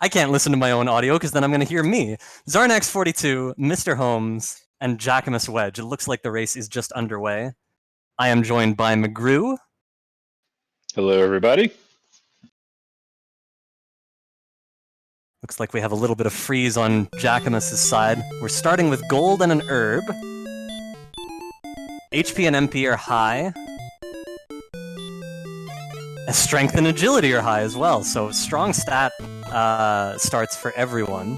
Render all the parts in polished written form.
I can't listen to my own audio because then I'm going to hear me. Zarnax42, Mr. Holmes, and Jackamus Wedge. It looks like the race is just underway. I am joined by McGrew. Hello, everybody. Looks like we have a little bit of freeze on Jackamus's side. We're starting with gold and an herb. HP and MP are high. Strength and agility are high as well, so strong stat starts for everyone.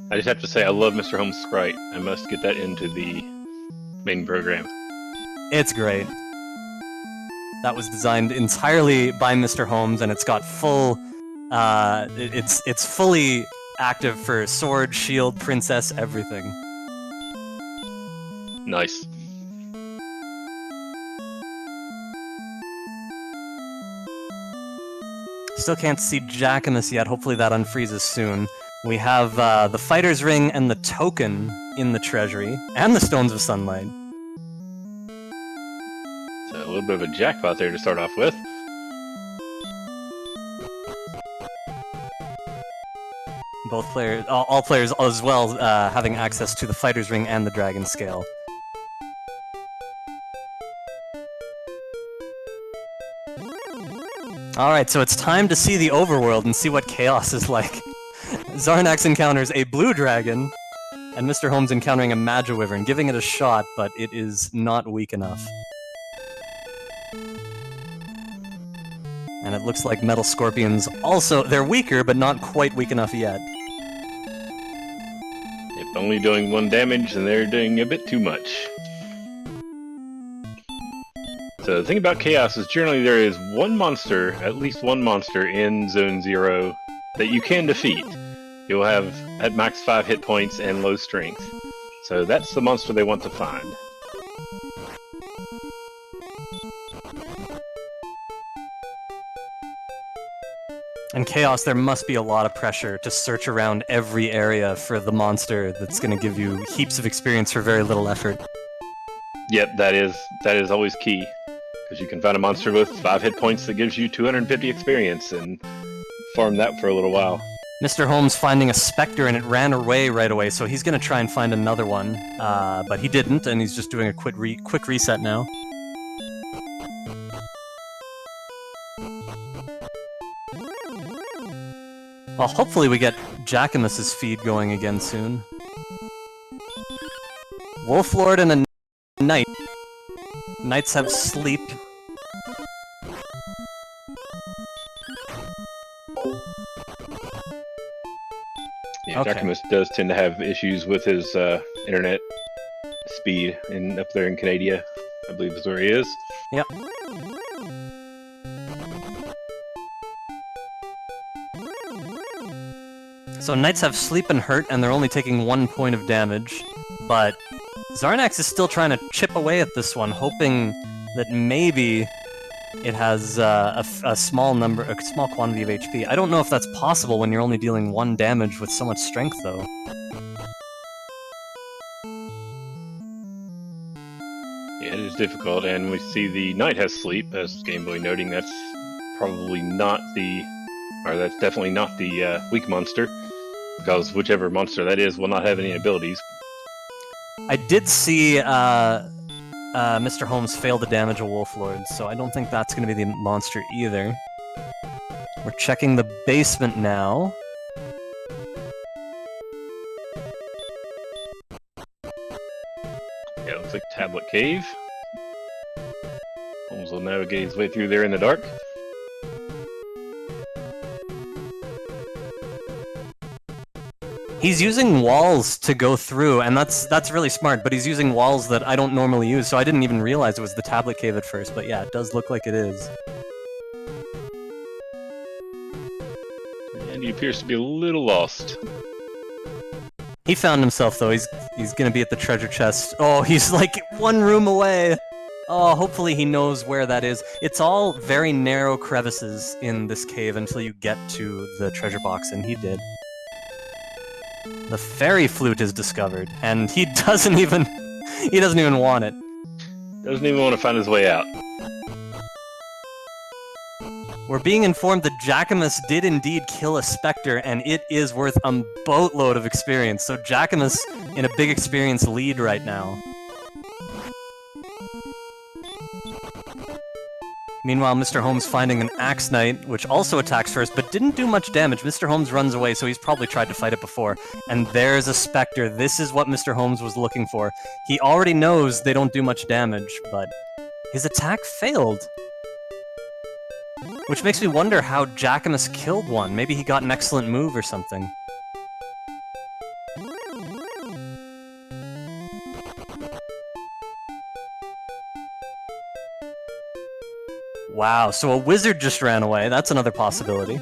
I just have to say, I love Mr. Holmes' sprite. I must get that into the main program. It's great. That was designed entirely by Mr. Holmes, and it's got full... it's fully active for sword, shield, princess, everything. Nice. Still can't see Jackamus yet. Hopefully that unfreezes soon. We have the Fighter's Ring and the Token in the Treasury, and the Stones of Sunlight. So a little bit of a jackpot there to start off with. Both players, all players as well, having access to the Fighter's Ring and the Dragon Scale. Alright, so it's time to see the overworld and see what chaos is like. Zarnax encounters a blue dragon, and Mr. Holmes encountering a Magiwyvern, giving it a shot, but it is not weak enough. And it looks like Metal Scorpions also, they're weaker, but not quite weak enough yet. If only doing 1 damage, and they're doing a bit too much. So the thing about Chaos is generally there is one monster, at least one monster in Zone 0 that you can defeat. You'll have at max 5 hit points and low strength. So that's the monster they want to find. In Chaos, there must be a lot of pressure to search around every area for the monster that's going to give you heaps of experience for very little effort. Yep, that is always key. Because you can find a monster with 5 hit points that gives you 250 experience, and farm that for a little while. Mr. Holmes finding a Spectre, and it ran away right away, so he's going to try and find another one. But he didn't, and he's just doing a quick reset now. Well, hopefully we get Jackamus's feed going again soon. Wolflord and a Knight. Knights have sleep. Yeah, okay. Jackamus does tend to have issues with his internet speed up there in Canada, I believe is where he is. Yep. So Knights have sleep and hurt, and they're only taking 1 point of damage, but Zarnax is still trying to chip away at this one, hoping that maybe it has a small quantity of HP. I don't know if that's possible when you're only dealing 1 damage with so much strength, though. Yeah, it is difficult, and we see the Knight has sleep, as Game Boy noting that's probably not that's definitely not the weak monster, because whichever monster that is will not have any abilities. I did see Mr. Holmes fail to damage a Wolflord, so I don't think that's going to be the monster either. We're checking the basement now. Yeah, it looks like Tablet Cave. Holmes will navigate his way through there in the dark. He's using walls to go through, and that's really smart, but he's using walls that I don't normally use, so I didn't even realize it was the Tablet Cave at first, but yeah, it does look like it is. And he appears to be a little lost. He found himself, though. He's gonna be at the treasure chest. Oh, he's like 1 room away! Oh, hopefully he knows where that is. It's all very narrow crevices in this cave until you get to the treasure box, and he did. The fairy flute is discovered, and he doesn't even want it. Doesn't even want to find his way out. We're being informed that Jackamus did indeed kill a Spectre, and it is worth a boatload of experience. So Jackamus in a big experience lead right now. Meanwhile, Mr. Holmes finding an Axe Knight, which also attacks first, but didn't do much damage. Mr. Holmes runs away, so he's probably tried to fight it before. And there's a Spectre. This is what Mr. Holmes was looking for. He already knows they don't do much damage, but his attack failed. Which makes me wonder how Jackamus killed one. Maybe he got an excellent move or something. Wow, so a wizard just ran away. That's another possibility.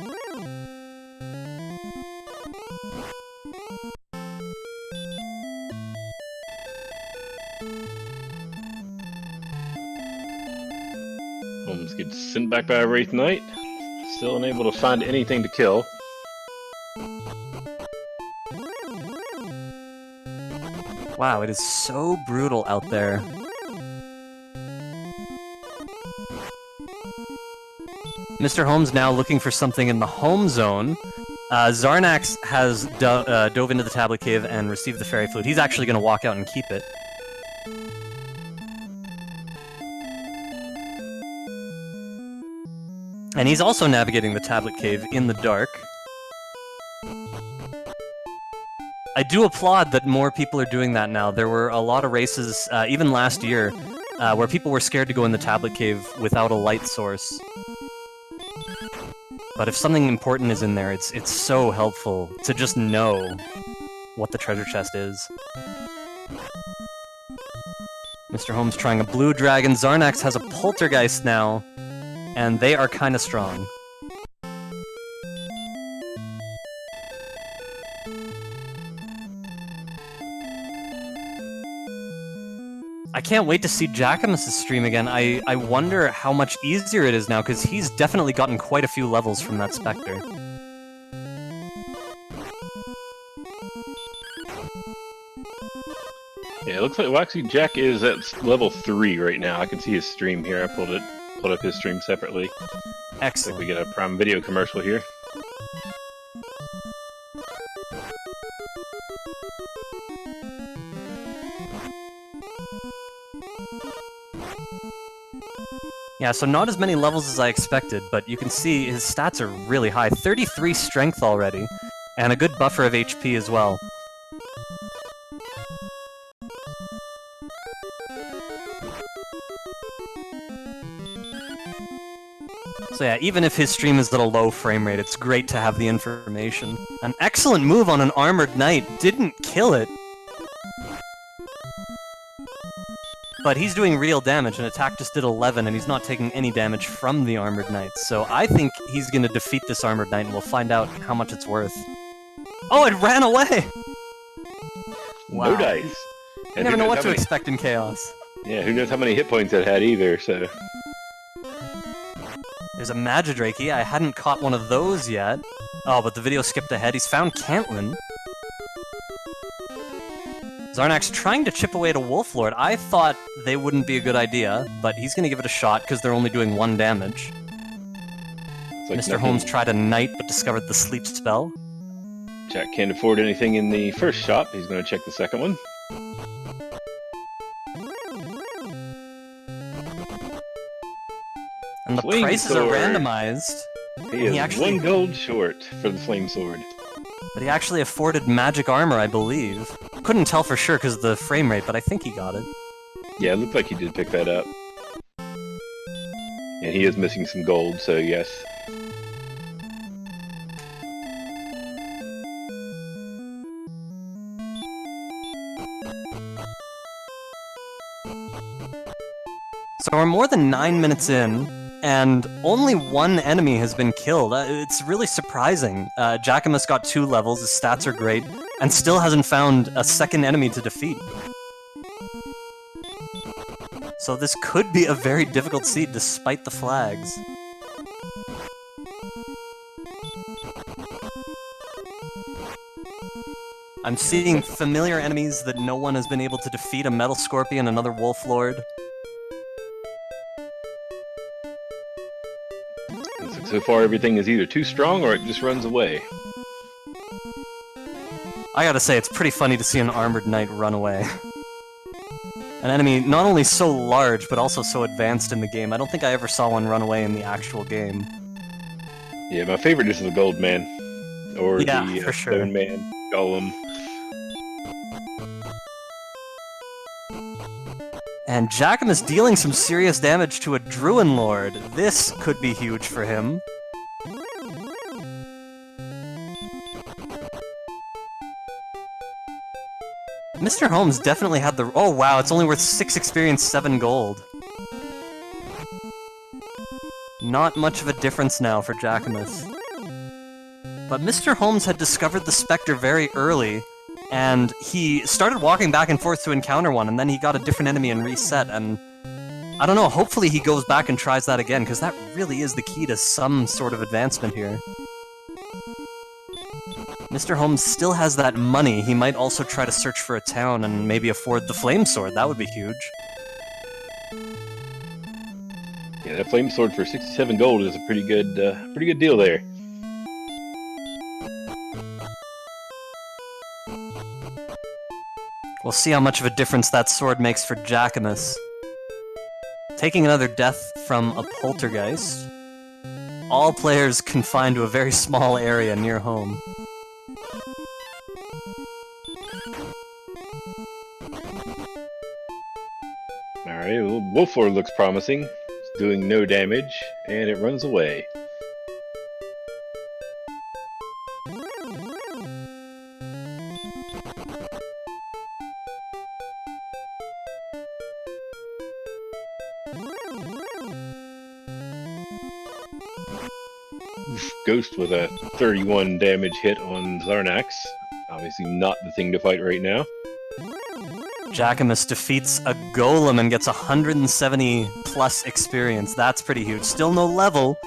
Holmes gets sent back by a Wraith Knight. Still unable to find anything to kill. Wow, it is so brutal out there. Mr. Holmes now looking for something in the home zone. Zarnax has dove into the tablet cave and received the fairy flute. He's actually going to walk out and keep it. And he's also navigating the tablet cave in the dark. I do applaud that more people are doing that now. There were a lot of races, even last year, where people were scared to go in the tablet cave without a light source. But if something important is in there, it's so helpful to just know what the treasure chest is. Mr. Holmes trying a blue dragon. Zarnax has a poltergeist now, and they are kind of strong. I can't wait to see Jackamus' stream again. I wonder how much easier it is now, because he's definitely gotten quite a few levels from that Spectre. Yeah, it looks like, well, actually, Jack is at level 3 right now. I can see his stream here. I pulled up his stream separately. Excellent. Looks like we get a Prime Video commercial here. Yeah, so not as many levels as I expected, but you can see his stats are really high. 33 strength already, and a good buffer of HP as well. So yeah, even if his stream is at a low frame rate, it's great to have the information. An excellent move on an Armored Knight. Didn't kill it. But he's doing real damage, and attack just did 11, and he's not taking any damage from the Armored Knights. So I think he's going to defeat this Armored Knight, and we'll find out how much it's worth. Oh, it ran away! Wow. No dice. You never know what to expect in Chaos. Yeah, who knows how many hit points it had either, so... There's a Magidrake. I hadn't caught one of those yet. Oh, but the video skipped ahead. He's found Cantlin. Zarnax trying to chip away at a Wolf Lord. I thought they wouldn't be a good idea, but he's going to give it a shot because they're only doing 1 damage. Like Mr. Holmes tried a Knight but discovered the Sleep spell. Jack can't afford anything in the first shop. He's going to check the second one. And the Flame prices sword. are randomized. He is 1 gold short for the Flame Sword. But he actually afforded magic armor, I believe. Couldn't tell for sure because of the frame rate, but I think he got it. Yeah, it looked like he did pick that up. And he is missing some gold, so yes. So we're more than 9 minutes in, and only 1 enemy has been killed. It's really surprising. Jackamus got 2 levels, his stats are great, and still hasn't found a second enemy to defeat. So this could be a very difficult seed despite the flags. I'm seeing familiar enemies that no one has been able to defeat, a Metal Scorpion, another Wolf Lord. This looks So far, everything is either too strong or it just runs away. I gotta say, it's pretty funny to see an armored knight run away. An enemy not only so large, but also so advanced in the game. I don't think I ever saw one run away in the actual game. Yeah, my favorite is the Gold Man. Or Yeah, the for sure. Stone Man, Golem. And Jackham is dealing some serious damage to a Druin Lord. This could be huge for him. Mr. Holmes definitely had the... Oh wow, it's only worth 6 experience, 7 gold. Not much of a difference now for Jackamus. But Mr. Holmes had discovered the Spectre very early, and he started walking back and forth to encounter one, and then he got a different enemy and reset, and... I don't know, hopefully he goes back and tries that again, because that really is the key to some sort of advancement here. Mr. Holmes still has that money. He might also try to search for a town and maybe afford the Flame Sword. That would be huge. Yeah, that Flame Sword for 67 gold is a pretty good deal there. We'll see how much of a difference that sword makes for Jackamus. Taking another death from a poltergeist. All players confined to a very small area near home. Alright, well, Wolflord looks promising. It's doing no damage, and it runs away. Ghost with a 31 damage hit on Zarnax. Obviously not the thing to fight right now. Jackamus defeats a Golem and gets 170 plus experience. That's pretty huge. Still no level,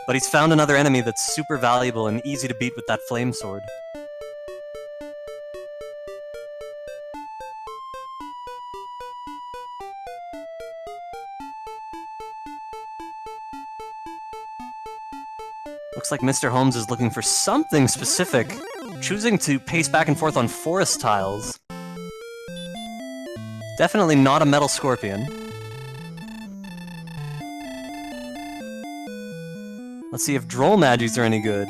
but he's found another enemy that's super valuable and easy to beat with that Flame Sword. Looks like Mr. Holmes is looking for something specific, choosing to pace back and forth on forest tiles. Definitely not a Metal Scorpion. Let's see if Droll Magies are any good.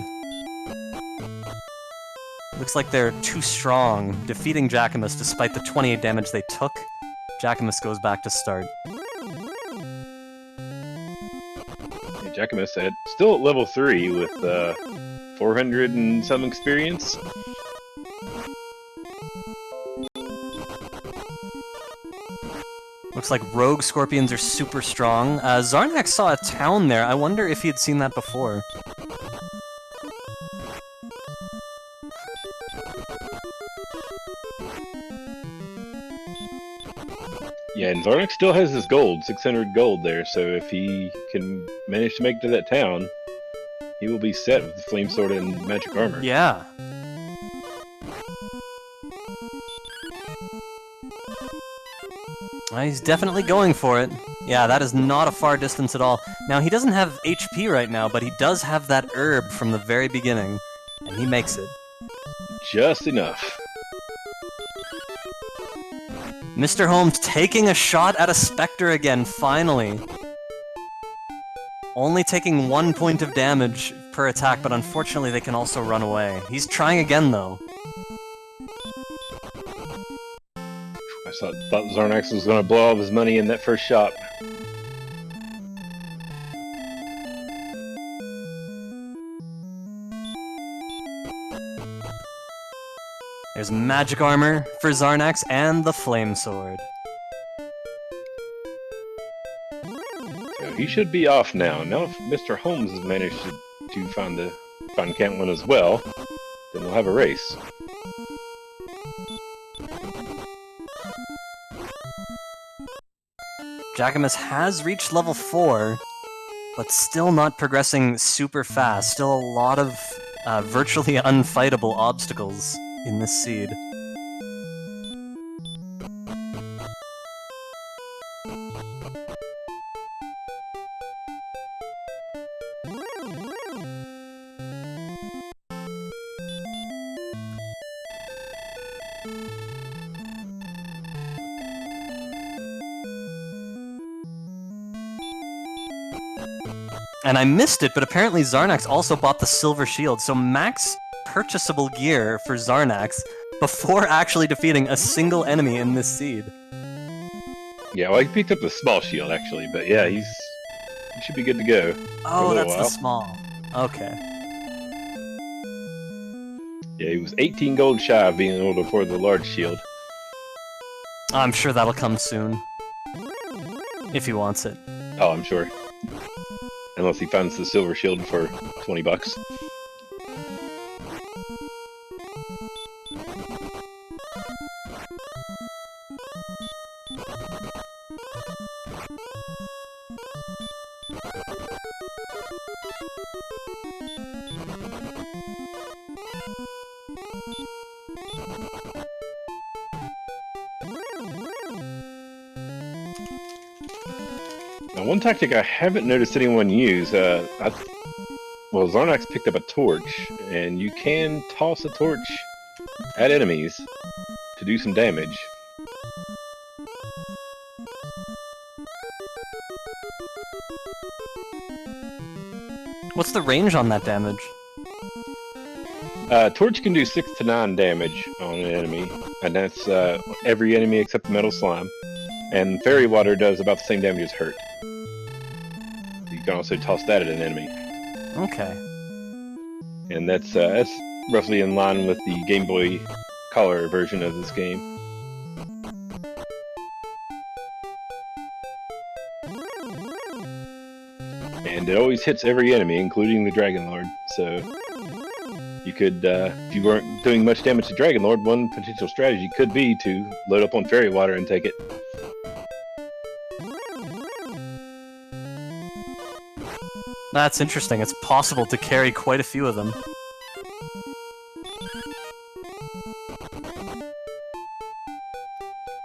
Looks like they're too strong, defeating Jackamus despite the 28 damage they took. Jackamus goes back to start. Jackamus still at level 3 with 400 and some experience. Looks like rogue scorpions are super strong. Zarnax saw a town there. I wonder if he had seen that before. Yeah, and Zarnax still has his gold, 600 gold there, so if he can manage to make it to that town, he will be set with the Flame Sword and Magic Armor. Yeah. He's definitely going for it. Yeah, that is not a far distance at all. Now, he doesn't have HP right now, but he does have that herb from the very beginning, and he makes it. Just enough. Mr. Holmes taking a shot at a Spectre again, finally. Only taking 1 point of damage per attack, but unfortunately they can also run away. He's trying again, though. I thought Zarnax was going to blow all his money in that first shot. There's magic armor for Zarnax and the Flame Sword. So he should be off now. Now if Mr. Holmes has managed to find Cantland as well, then we'll have a race. Jackamus has reached level 4, but still not progressing super fast. Still a lot of virtually unfightable obstacles in this seed. And I missed it, but apparently Zarnax also bought the silver shield, so max purchasable gear for Zarnax before actually defeating a single enemy in this seed. Yeah, well, he picked up the small shield, actually, but yeah, he should be good to go. Oh, that's the small. Okay. Yeah, he was 18 gold shy of being able to afford the large shield. I'm sure that'll come soon. If he wants it. Oh, I'm sure. Unless he finds the silver shield for 20 bucks. Now, one tactic I haven't noticed anyone use, Zarnax picked up a torch, and you can toss a torch at enemies to do some damage. What's the range on that damage? Torch can do 6 to 9 damage on an enemy, and that's every enemy except the metal slime. And fairy water does about the same damage as hurt. You can also toss that at an enemy. Okay. And that's roughly in line with the Game Boy Color version of this game. And it always hits every enemy, including the Dragon Lord. So you could, if you weren't doing much damage to Dragon Lord, one potential strategy could be to load up on fairy water and take it. That's interesting. It's possible to carry quite a few of them.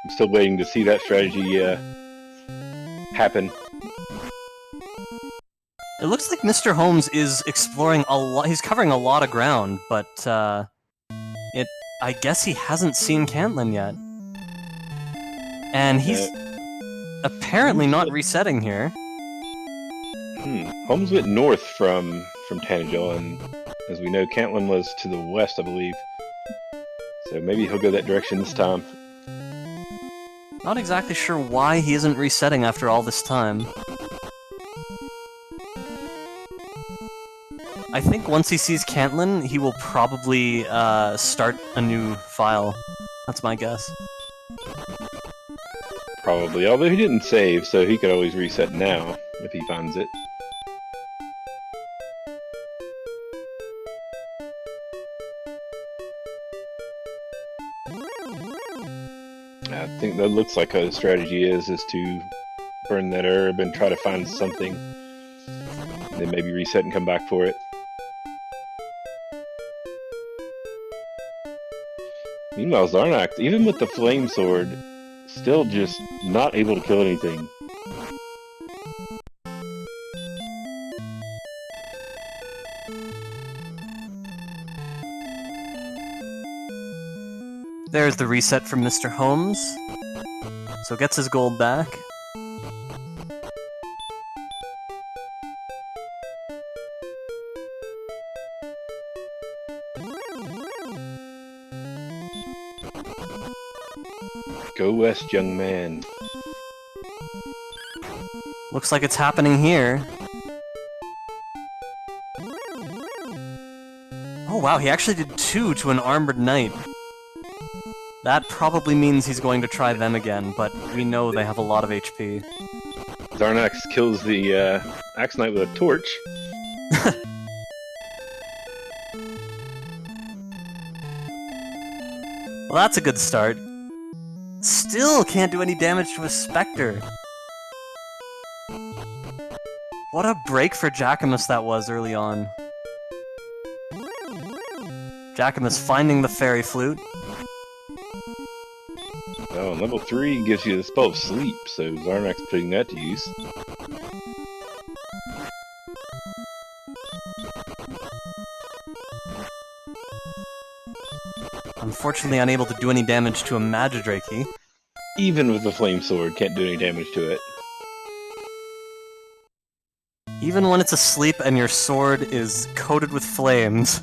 I'm still waiting to see that strategy happen. It looks like Mr. Holmes is exploring a lot. He's covering a lot of ground, but I guess he hasn't seen Cantlin yet. And he's apparently not resetting here. Holmes went north from Tanager, and as we know, Cantlin was to the west, I believe. So maybe he'll go that direction this time. Not exactly sure why he isn't resetting after all this time. I think once he sees Cantlin, he will probably start a new file. That's my guess. Probably, although he didn't save, so he could always reset now if he finds it. I think that looks like how the strategy is to burn that herb and try to find something. Then maybe reset and come back for it. Meanwhile, Zarnax, even with the flame sword, still just not able to kill anything. There's the reset from Mr. Holmes. So gets his gold back. Go west, young man. Looks like it's happening here. Oh wow, he actually did 2 to an armored knight. That probably means he's going to try them again, but we know they have a lot of HP. Zarnax kills the Axe Knight with a torch. Well, that's a good start. Still can't do any damage to a Spectre. What a break for Jacquemus that was early on. Jacquemus finding the Fairy Flute. Oh, and level 3 gives you the spell of sleep, so Zarnax putting that to use. Unfortunately unable to do any damage to a Magidrake. Even with the flame sword, can't do any damage to it. Even when it's asleep and your sword is coated with flames.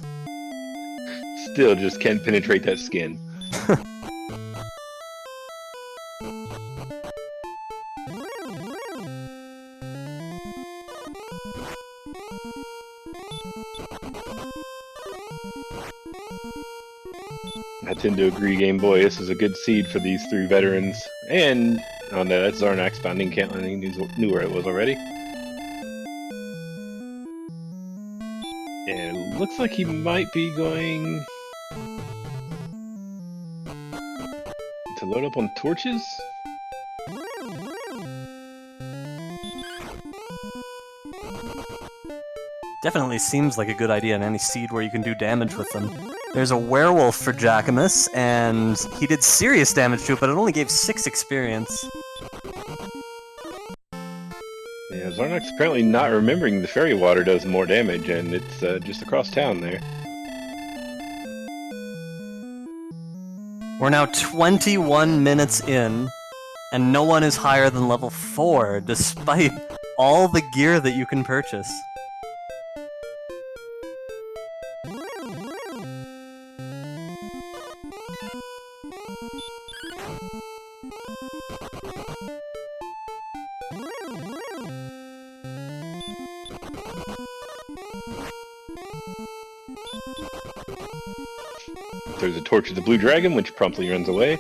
Still just can't penetrate that skin. I tend to agree, Game Boy. This is a good seed for these 3 veterans. And, oh no, that's Zarnax finding Caitlin. He knew where it was already. And it looks like he might be going to load up on torches? Definitely seems like a good idea in any seed where you can do damage with them. There's a werewolf for Jackamus, and he did serious damage to it, but it only gave 6 experience. Yeah, Zarnax apparently not remembering the fairy water does more damage, and it's just across town there. We're now 21 minutes in, and no one is higher than level 4, despite all the gear that you can purchase. Throws a torch at the blue dragon, which promptly runs away.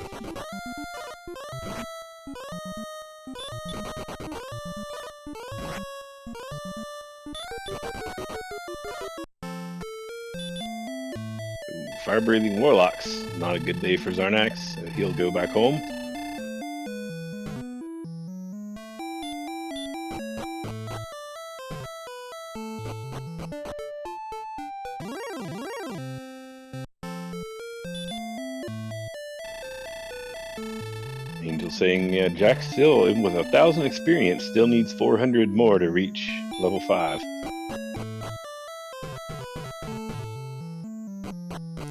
Fire-breathing warlocks. Not a good day for Zarnax, so he'll go back home. Angel saying, yeah, Jack still, even with 1,000 experience, still needs 400 more to reach level 5.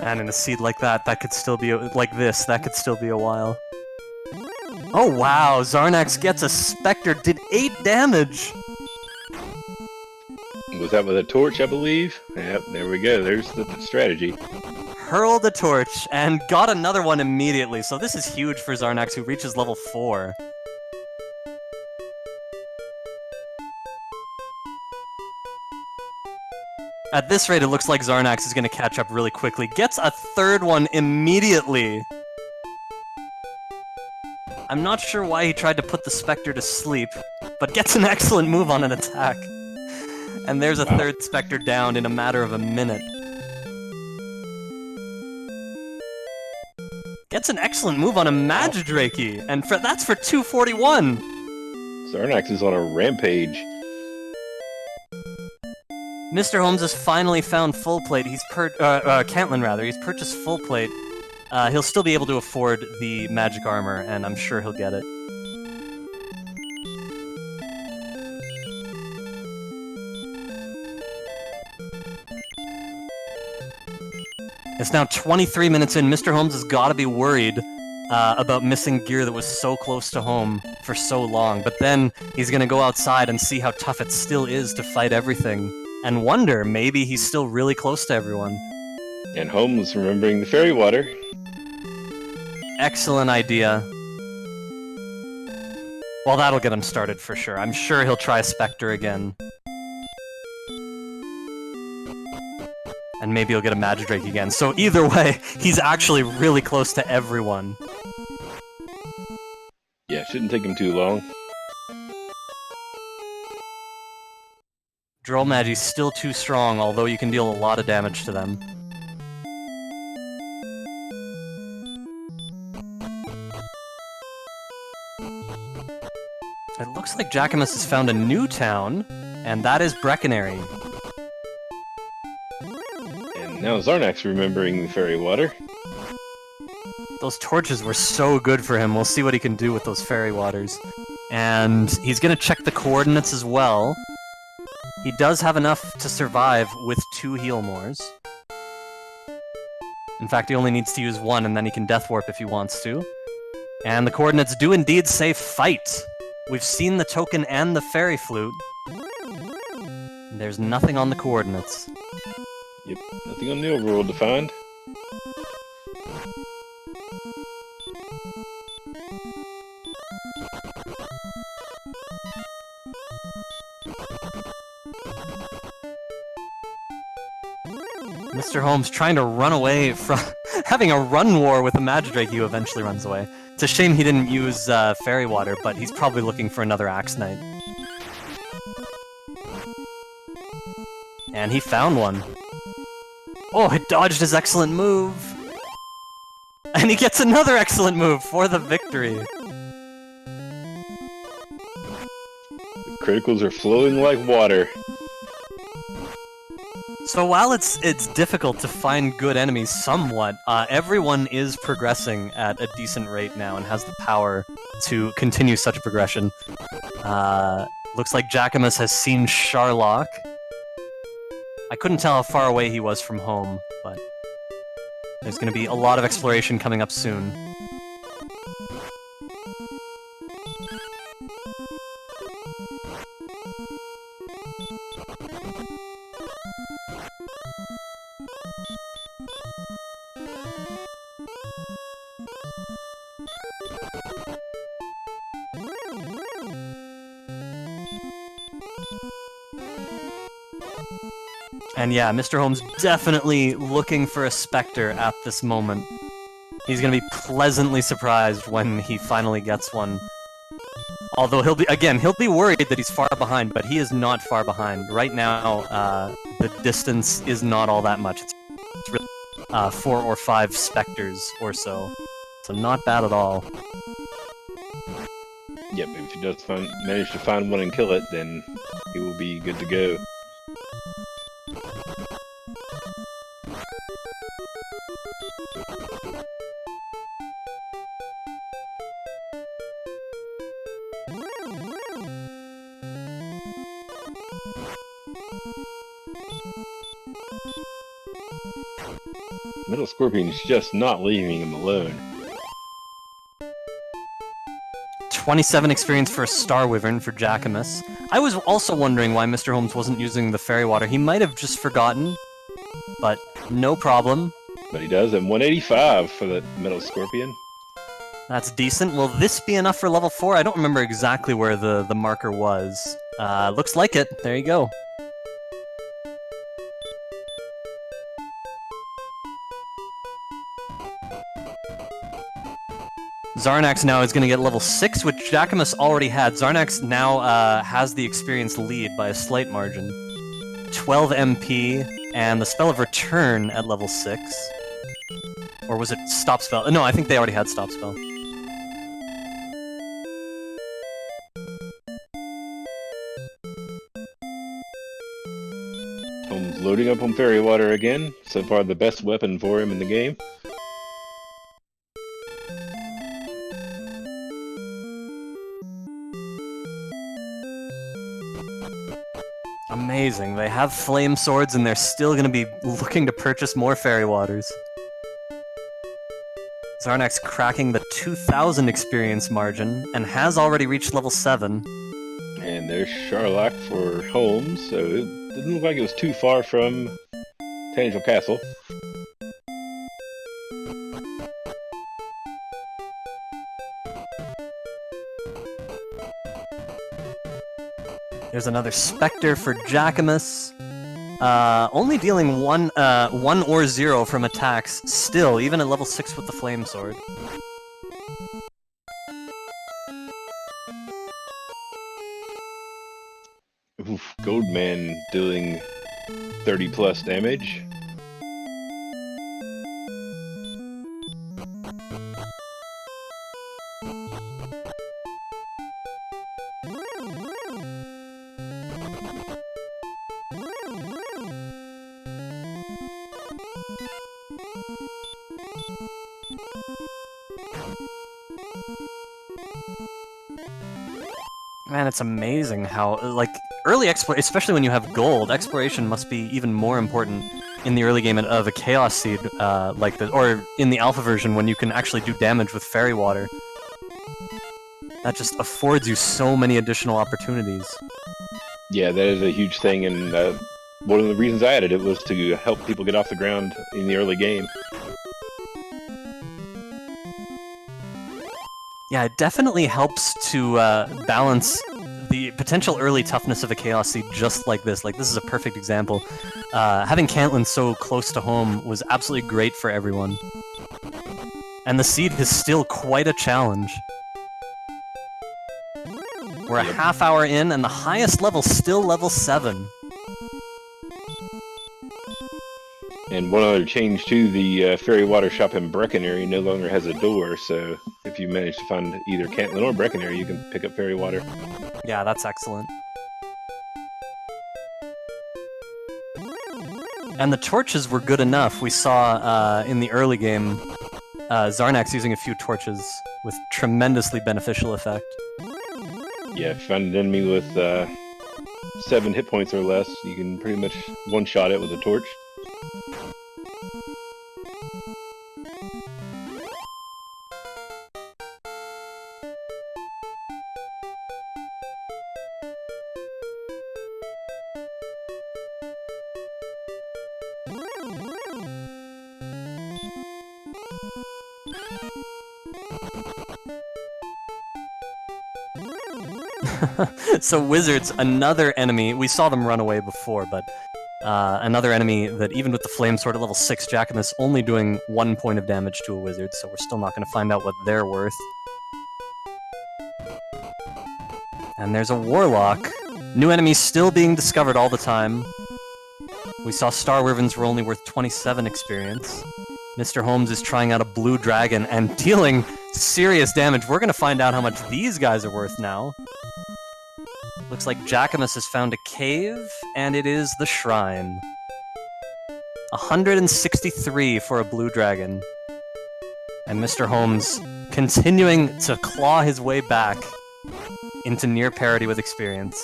And in a seed like that, that could still be, like this, that could still be a while. Oh wow, Zarnax gets a Spectre, did 8 damage! Was that with a torch, I believe? Yep, there we go, there's the strategy. Hurled a torch, and got another one immediately, so this is huge for Zarnax, who reaches level 4. At this rate, it looks like Zarnax is going to catch up really quickly. Gets a 3rd one immediately! I'm not sure why he tried to put the Spectre to sleep, but gets an excellent move on an attack. And there's a 3rd Spectre down in a matter of a minute. Gets an excellent move on a Magidrakey, and that's for 241! Zarnax is on a rampage. Mr. Holmes has finally found full plate. He's Cantlin rather. He's purchased full plate. He'll still be able to afford the magic armor, and I'm sure he'll get it. It's now 23 minutes in. Mr. Holmes has got to be worried about missing gear that was so close to home for so long. But then he's going to go outside and see how tough it still is to fight everything. And wonder, maybe he's still really close to everyone. And Holmes remembering the fairy water. Excellent idea. Well, that'll get him started for sure. I'm sure he'll try Spectre again. And maybe he'll get a Magidrake again. So either way, he's actually really close to everyone. Yeah, shouldn't take him too long. Droll Magi's still too strong, although you can deal a lot of damage to them. It looks like Jackamus has found a new town, and that is Breckenary. And now Zarnax remembering the fairy water. Those torches were so good for him. We'll see what he can do with those fairy waters. And he's gonna check the coordinates as well. He does have enough to survive with 2 heal mores. In fact, he only needs to use 1, and then he can Death Warp if he wants to. And the coordinates do indeed say fight! We've seen the token and the fairy flute. There's nothing on the coordinates. Yep, nothing on the overworld to find. Mr. Holmes trying to run away from having a run war with a Magidrake. He eventually runs away. It's a shame he didn't use fairy water, but he's probably looking for another Axe Knight. And he found one. Oh, it dodged his excellent move! And he gets another excellent move for the victory! The criticals are flowing like water. So while it's difficult to find good enemies somewhat, everyone is progressing at a decent rate now and has the power to continue such progression. Looks like Jackamus has seen Sharlock. I couldn't tell how far away he was from home, but there's going to be a lot of exploration coming up soon. And yeah, Mr. Holmes definitely looking for a Spectre at this moment. He's gonna be pleasantly surprised when he finally gets one. Although he'll be worried that he's far behind, but he is not far behind. Right now, the distance is not all that much. It's really 4 or 5 Spectres or so. So not bad at all. Yep, if he does manage to find one and kill it, then he will be good to go. Metal Scorpion's just not leaving him alone. 27 experience for a Star Wyvern for Jackamus. I was also wondering why Mr. Holmes wasn't using the fairy water. He might have just forgotten, but no problem. But he does, and 185 for the Metal Scorpion. That's decent. Will this be enough for level 4? I don't remember exactly where the marker was. Looks like it. There you go. Zarnax now is going to get level 6, which Jackamus already had. Zarnax now has the experience lead by a slight margin. 12 MP, and the Spell of Return at level 6. Or was it Stop Spell? No, I think they already had Stop Spell. Holmes loading up on Fairy Water again. So far the best weapon for him in the game. Amazing. They have flame swords and they're still going to be looking to purchase more fairy waters. Zarnax cracking the 2,000 experience margin and has already reached level 7. And there's Sharlock for Holmes, so it didn't look like it was too far from Tangential Castle. There's another Spectre for Jackamus. Only dealing one or 0 from attacks, still, even at level 6 with the Flame Sword. Oof, Goldman doing 30 plus damage. Man, it's amazing how, like, early exploration, especially when you have gold, exploration must be even more important in the early game of a Chaos Seed, like the, or in the Alpha version when you can actually do damage with Fairy Water. That just affords you so many additional opportunities. Yeah, that is a huge thing, and one of the reasons I added it was to help people get off the ground in the early game. Yeah, it definitely helps to balance the potential early toughness of a Chaos Seed just like this. Like, this is a perfect example. Having Cantlin so close to home was absolutely great for everyone. And the Seed is still quite a challenge. We're a half hour in, and the highest level still level 7. And one other change too, the Fairy Water Shop in Breckenary no longer has a door, so if you manage to find either Cantlin or Breckenary, you can pick up Fairy Water. Yeah, that's excellent. And the torches were good enough. We saw in the early game Zarnax using a few torches with tremendously beneficial effect. Yeah, if you find an enemy with 7 hit points or less, you can pretty much one-shot it with a torch. So Wizards, another enemy, we saw them run away before, but another enemy that even with the Flame Sword at level 6, Jackamus only doing 1 point of damage to a Wizard, so we're still not going to find out what they're worth. And there's a Warlock. New enemies still being discovered all the time. We saw Star Wyverns were only worth 27 experience. Mr. Holmes is trying out a Blue Dragon and dealing serious damage. We're going to find out how much these guys are worth now. Looks like Jackamus has found a cave, and it is the Shrine. 163 for a Blue Dragon. And Mr. Holmes continuing to claw his way back into near parity with experience.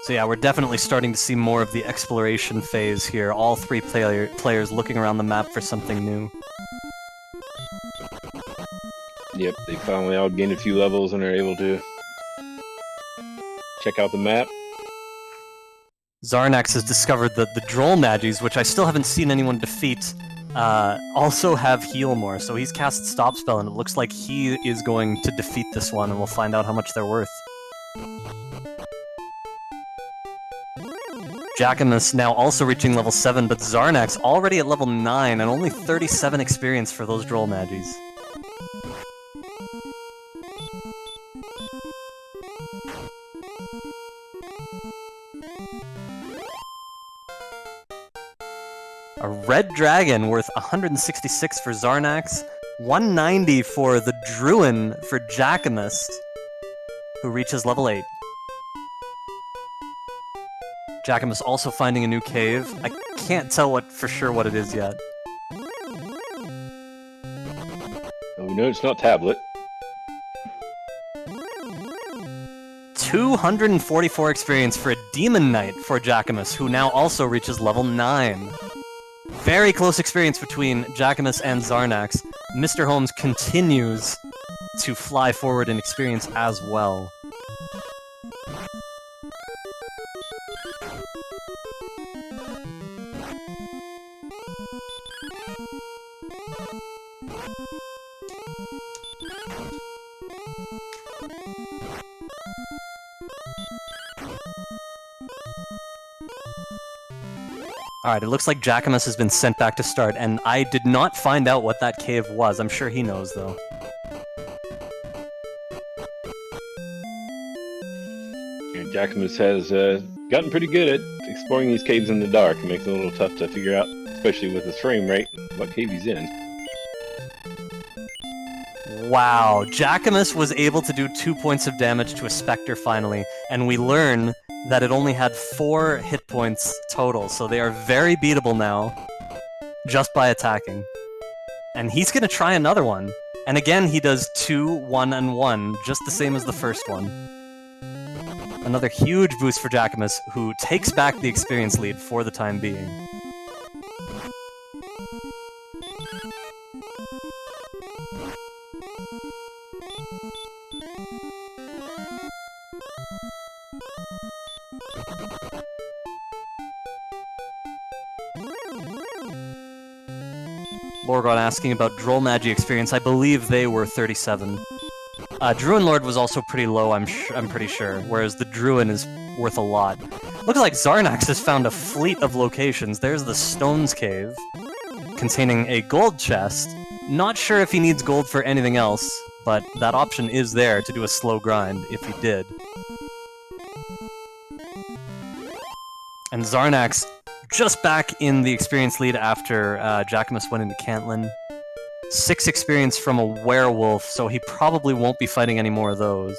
So yeah, we're definitely starting to see more of the exploration phase here. All three players looking around the map for something new. Yep, they finally all gained a few levels and are able to check out the map. Zarnax has discovered that the Droll Magis, which I still haven't seen anyone defeat, also have heal more. So he's cast Stop Spell, and it looks like he is going to defeat this one, and we'll find out how much they're worth. Jackamus now also reaching level 7, but Zarnax already at level 9 and only 37 experience for those Droll Magis. A Red Dragon worth 166 for Zarnax, 190 for the Druin for Jackamus, who reaches level 8. Jackamus also finding a new cave. I can't tell for sure what it is yet. Well, we know it's not Tablet. 244 experience for a Demon Knight for Jackamus, who now also reaches level 9. Very close experience between Jackamus and Zarnax. Mr. Holmes continues to fly forward in experience as well. Alright, it looks like Jackamus has been sent back to start, and I did not find out what that cave was. I'm sure he knows, though. And Jackamus has gotten pretty good at exploring these caves in the dark. It makes it a little tough to figure out, especially with his frame rate, what cave he's in. Wow, Jackamus was able to do 2 points of damage to a Spectre finally, and we learn that it only had 4 hit points total, so they are very beatable now, just by attacking. And he's gonna try another one. And again, he does 2, 1, and 1, just the same as the first one. Another huge boost for Jackamus, who takes back the experience lead for the time being. Lorgon asking about Droll Magi experience. I believe they were 37. Druin Lord was also pretty low, I'm pretty sure, whereas the Druin is worth a lot. Looks like Zarnax has found a fleet of locations. There's the Stones Cave, containing a gold chest. Not sure if he needs gold for anything else, but that option is there to do a slow grind if he did. And Zarnax just back in the experience lead after Jackamus went into Cantlin. 6 experience from a werewolf, so he probably won't be fighting any more of those.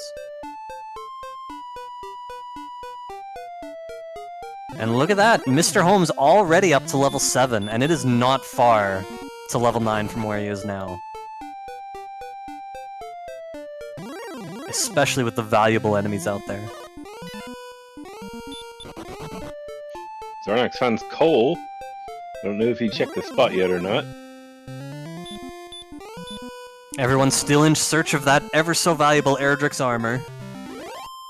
And look at that, Mr. Holmes already up to level 7, and it is not far to level 9 from where he is now. Especially with the valuable enemies out there. Zarnax finds coal. I don't know if he checked the spot yet or not. Everyone's still in search of that ever-so-valuable Erdrick's armor.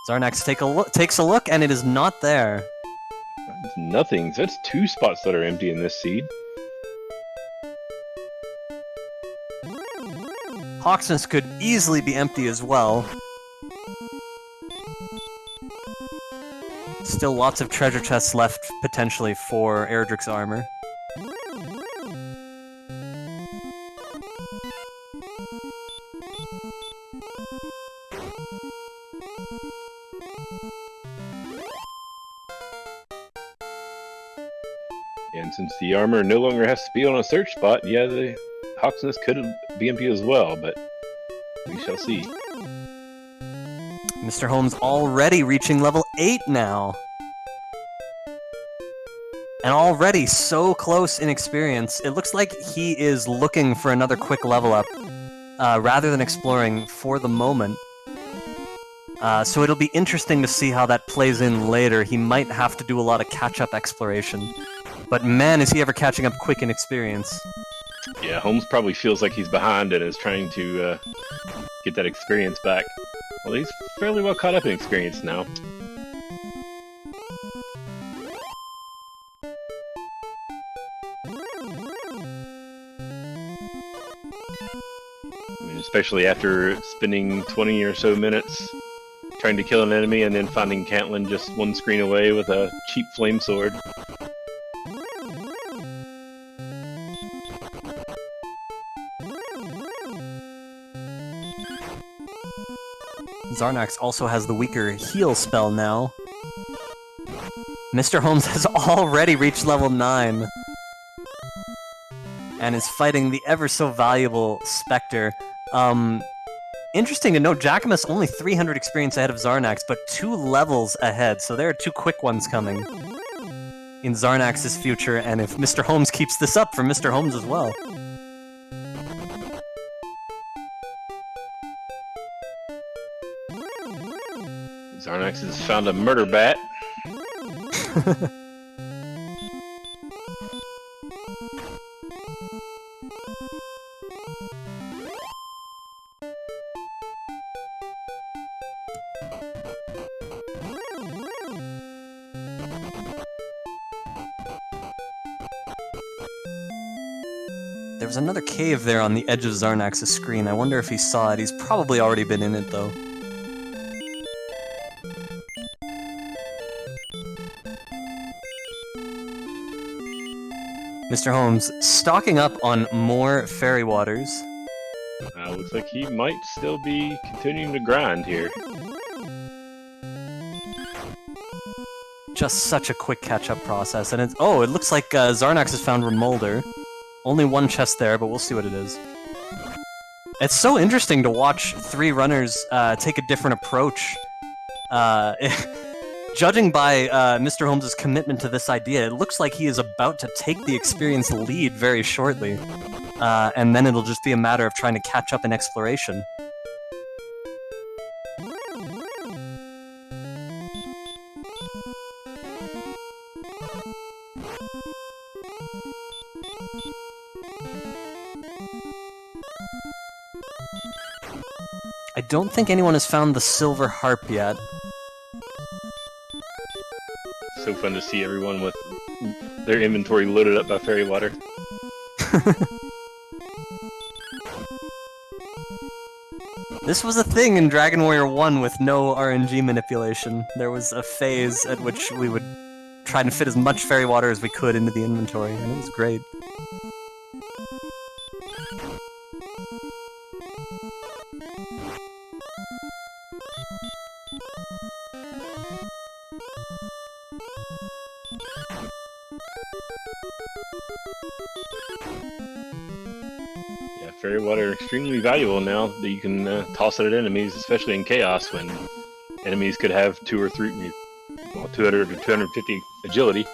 Zarnax takes a look, and it is not there. It's nothing. So that's 2 spots that are empty in this seed. Hawksness could easily be empty as well. Still lots of treasure chests left, potentially, for Erdrick's armor. And since the armor no longer has to be on a search spot, yeah, the Hawksness could be empty as well, but we shall see. Mr. Holmes already reaching level 8 now. And already so close in experience. It looks like he is looking for another quick level up, rather than exploring for the moment. So it'll be interesting to see how that plays in later. He might have to do a lot of catch-up exploration. But man, is he ever catching up quick in experience. Yeah, Holmes probably feels like he's behind and is trying to get that experience back. Well, he's fairly well caught up in experience now. I mean, especially after spending 20 or so minutes trying to kill an enemy and then finding Cantlin just one screen away with a cheap flame sword. Zarnax also has the weaker heal spell now. Mr. Holmes has already reached level 9. And is fighting the ever-so-valuable Spectre. Interesting to note, Jackamus only 300 experience ahead of Zarnax, but 2 levels ahead, so there are 2 quick ones coming in Zarnax's future, and if Mr. Holmes keeps this up, for Mr. Holmes as well. Zarnax has found a murder bat. There was another cave there on the edge of Zarnax's screen. I wonder if he saw it. He's probably already been in it, though. Mr. Holmes, stocking up on more fairy waters. Looks like he might still be continuing to grind here. Just such a quick catch-up process, and it's... Oh, it looks like Zarnax has found Remolder. Only 1 chest there, but we'll see what it is. It's so interesting to watch 3 runners take a different approach. Judging by Mr. Holmes' commitment to this idea, it looks like he is about to take the experience lead very shortly. and then it'll just be a matter of trying to catch up in exploration. I don't think anyone has found the silver harp yet. So fun to see everyone with their inventory loaded up by fairy water. This was a thing in Dragon Warrior 1 with no RNG manipulation. There was a phase at which we would try to fit as much fairy water as we could into the inventory, and it was great. Yeah, fairy water extremely valuable now that you can toss it at enemies, especially in Chaos when enemies could have 200 or 250 agility.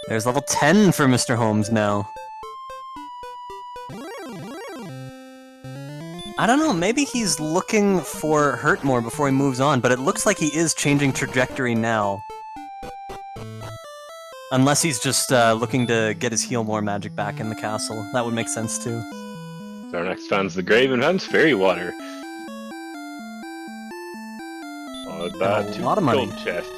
There's level 10 for Mr. Holmes now. I don't know, maybe he's looking for hurt more before he moves on, but it looks like he is changing trajectory now. Unless he's just looking to get his heal more magic back in the castle. That would make sense too. Zarnax finds the grave and finds fairy water. Followed by And a 2 lot of money. gold chests.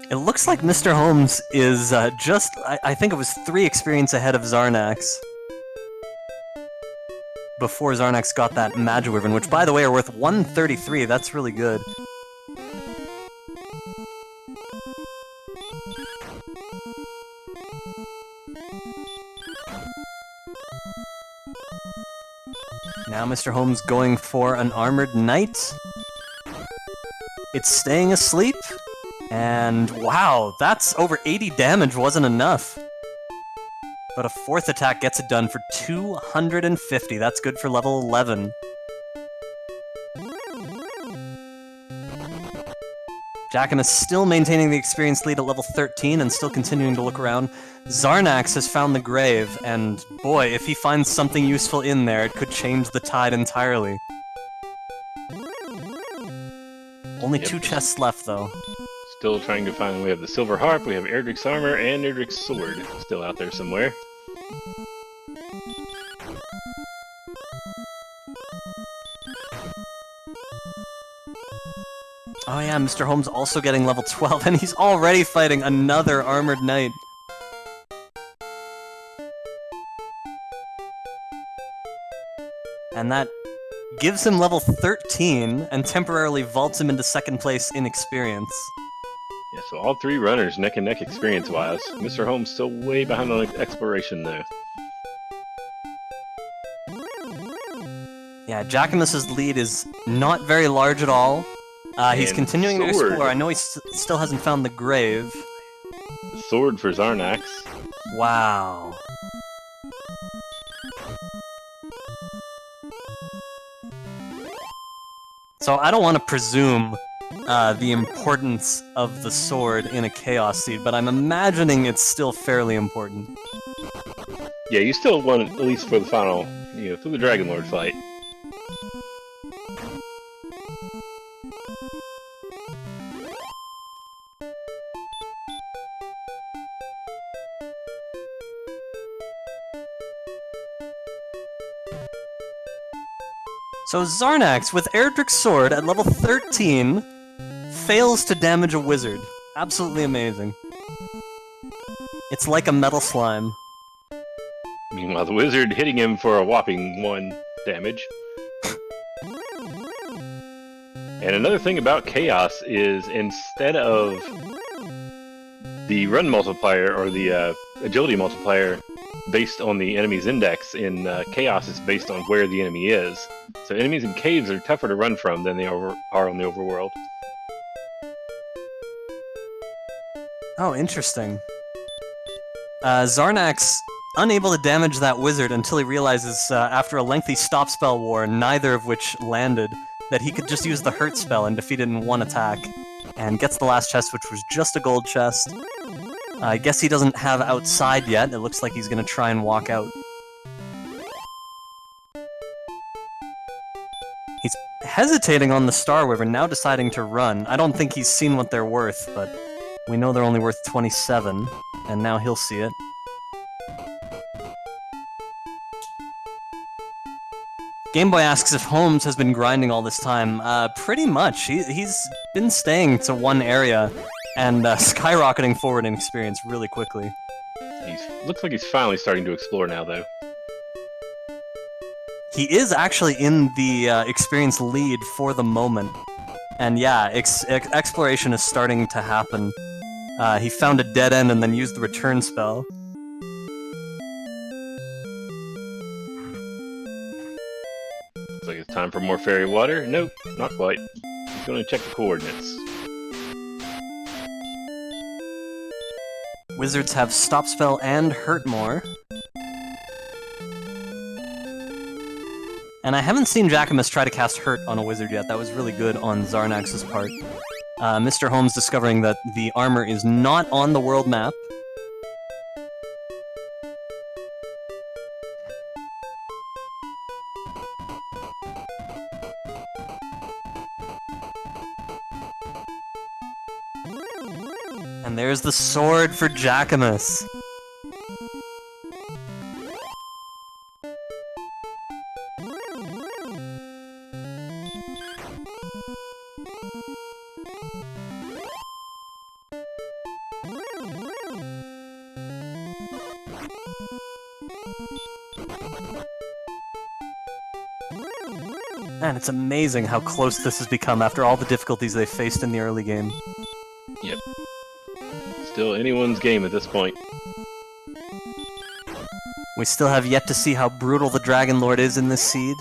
It looks like Mr. Holmes is I think it was 3 experience ahead of Zarnax. Before Zarnax got that Magic Wyvern, which by the way are worth 133, that's really good. Now Mr. Holmes going for an Armored Knight. It's staying asleep. And wow, that's over 80 damage wasn't enough. But a 4th attack gets it done for 250. That's good for level 11. Jackin is still maintaining the experience lead at level 13 and still continuing to look around. Zarnax has found the grave, and boy, if he finds something useful in there, it could change the tide entirely. Only 2 chests left, though. Still trying to find. We have the silver harp, we have Erdrick's armor, and Erdrick's sword still out there somewhere. Oh yeah, Mr. Holmes also getting level 12, and he's already fighting another Armored Knight. And that gives him level 13, and temporarily vaults him into 2nd place in experience. Yeah, so all 3 runners neck and neck experience-wise. Mr. Holmes still way behind on exploration, though. Yeah, Jackimus's lead is not very large at all. He's And continuing to sword. explore. I know he still hasn't found the grave. The sword for Zarnax. Wow. So I don't want to presume the importance of the sword in a Chaos Seed, but I'm imagining it's still fairly important. Yeah, you still want it, at least for the final, for the Dragon Lord fight. So Zarnax, with Erdrick's sword at level 13, fails to damage a wizard. Absolutely amazing. It's like a metal slime. Meanwhile, the wizard hitting him for a whopping 1 damage. And another thing about Chaos is instead of the run multiplier or the agility multiplier based on the enemy's index, in Chaos it's based on where the enemy is. So enemies in caves are tougher to run from than they are on the overworld. Oh, interesting. Zarnax unable to damage that wizard until he realizes, after a lengthy stop spell war, neither of which landed, that he could just use the hurt spell and defeat it in one attack, and gets the last chest, which was just a gold chest. I guess he doesn't have outside yet. It looks like he's gonna try and walk out. He's hesitating on the Star Wyvern, now deciding to run. I don't think he's seen what they're worth, but we know they're only worth 27, and now he'll see it. Gameboy asks if Holmes has been grinding all this time. Pretty much. He's been staying to one area and skyrocketing forward in experience really quickly. Looks like he's finally starting to explore now, though. He is actually in the experience lead for the moment. And yeah, exploration is starting to happen. He found a dead end and then used the return spell. Looks like it's time for more fairy water. Nope, not quite. He's going to check the coordinates. Wizards have Stop Spell and Hurt more. And I haven't seen Jackamus try to cast Hurt on a wizard yet. That was really good on Zarnax's part. Mr. Holmes discovering that the armor is not on the world map. And there's the sword for Jackamus. Man, it's amazing how close this has become after all the difficulties they faced in the early game. Yep. Still anyone's game at this point. We still have yet to see how brutal the Dragon Lord is in this seed.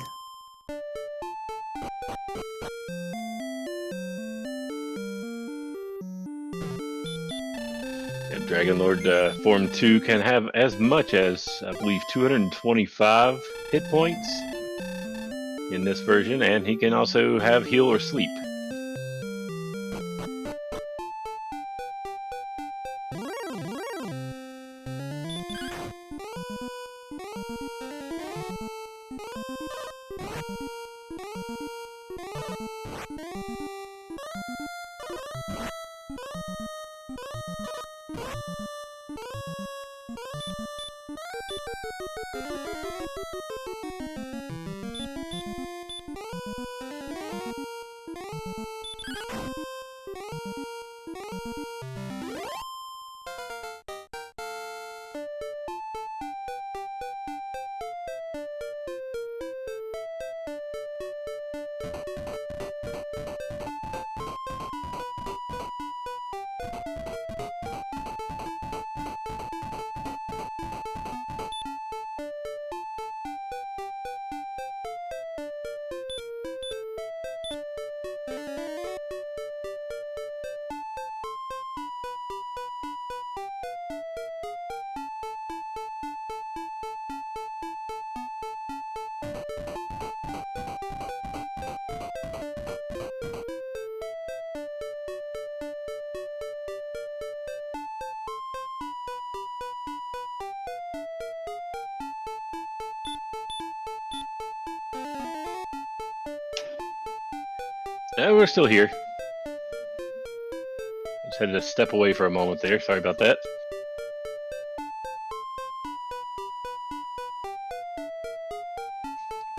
Yeah, Dragon Lord Form 2 can have as much as, I believe, 225 hit points in this version, and he can also have heal or sleep. We're still here. Just had to step away for a moment there. Sorry about that.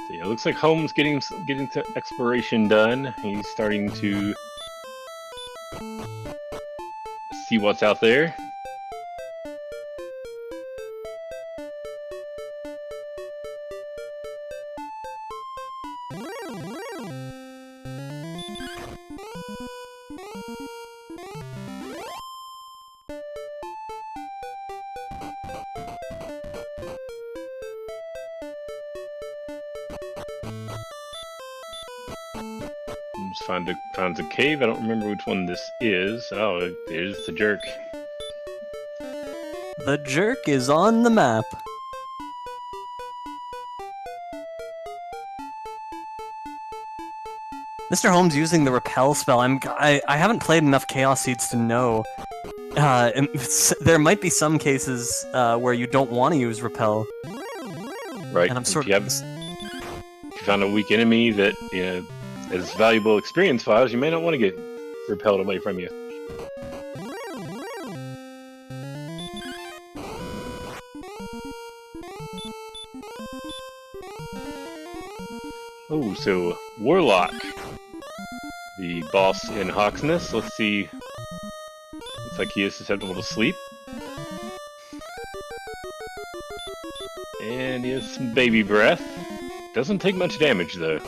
So yeah, it looks like Holmes getting to exploration done. He's starting to see what's out there. Finds a cave. I don't remember which one this is. Oh, there's the jerk. The jerk is on the map. Mr. Holmes using the repel spell. I haven't played enough Chaos Seeds to know. There might be some cases where you don't want to use repel. Right. And I'm sort if you found a weak enemy that is valuable experience-wise, you may not want to get repelled away from you. Oh, so Warlock, the boss in Hawksness. Let's see. Looks like he is susceptible to sleep. And he has some baby breath. Doesn't take much damage though.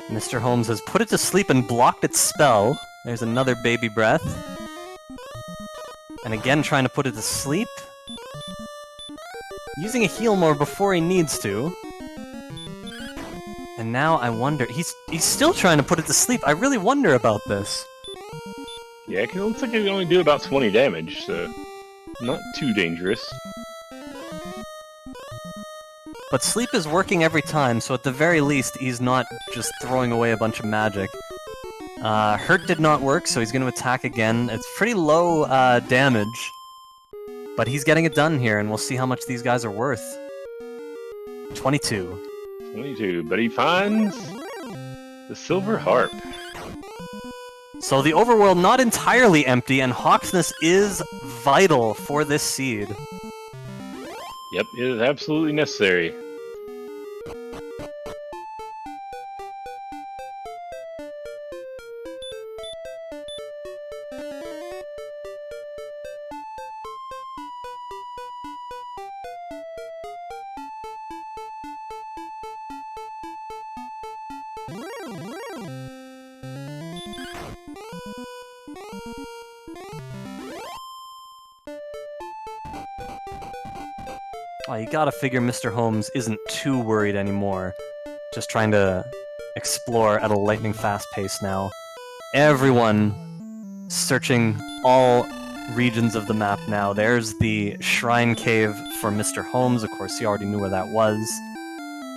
Mr. Holmes has put it to sleep and blocked its spell. There's another baby breath. And again trying to put it to sleep. Using a heal more before he needs to. And now I wonder... He's still trying to put it to sleep. I really wonder about this. Yeah, it looks like it can only do about 20 damage, so... not too dangerous. But sleep is working every time, so at the very least, he's not just throwing away a bunch of magic. Hurt did not work, so he's going to attack again. It's pretty low damage. But he's getting it done here, and we'll see how much these guys are worth. 22. 22, but he finds the silver harp. So the overworld not entirely empty, and Hawksness is vital for this seed. Yep, it is absolutely necessary. Oh, you gotta figure Mr. Holmes isn't too worried anymore. Just trying to explore at a lightning-fast pace now. Everyone searching all regions of the map now. There's the Shrine Cave for Mr. Holmes. Of course, he already knew where that was.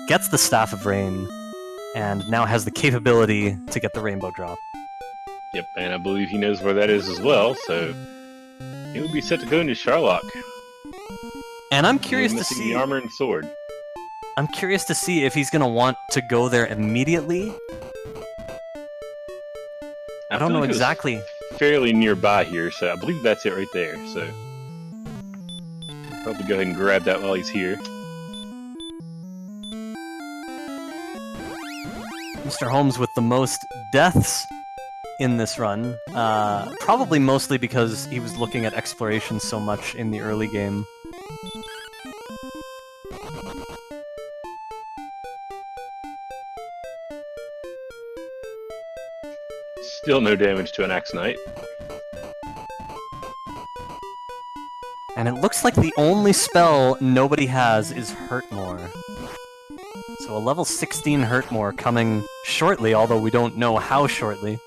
Gets the Staff of Rain, and now has the capability to get the Rainbow Drop. Yep, and I believe he knows where that is as well, so he'll be set to go into Sharlock. And I'm curious to see the armor and sword. I'm curious to see if he's gonna want to go there immediately. I don't know exactly. Fairly nearby here, so I believe that's it right there. So probably go ahead and grab that while he's here. Mr. Holmes with the most deaths in this run, probably mostly because he was looking at exploration so much in the early game. Still no damage to an Axe Knight. And it looks like the only spell nobody has is Hurt More. So a level 16 Hurt More coming shortly, although we don't know how shortly.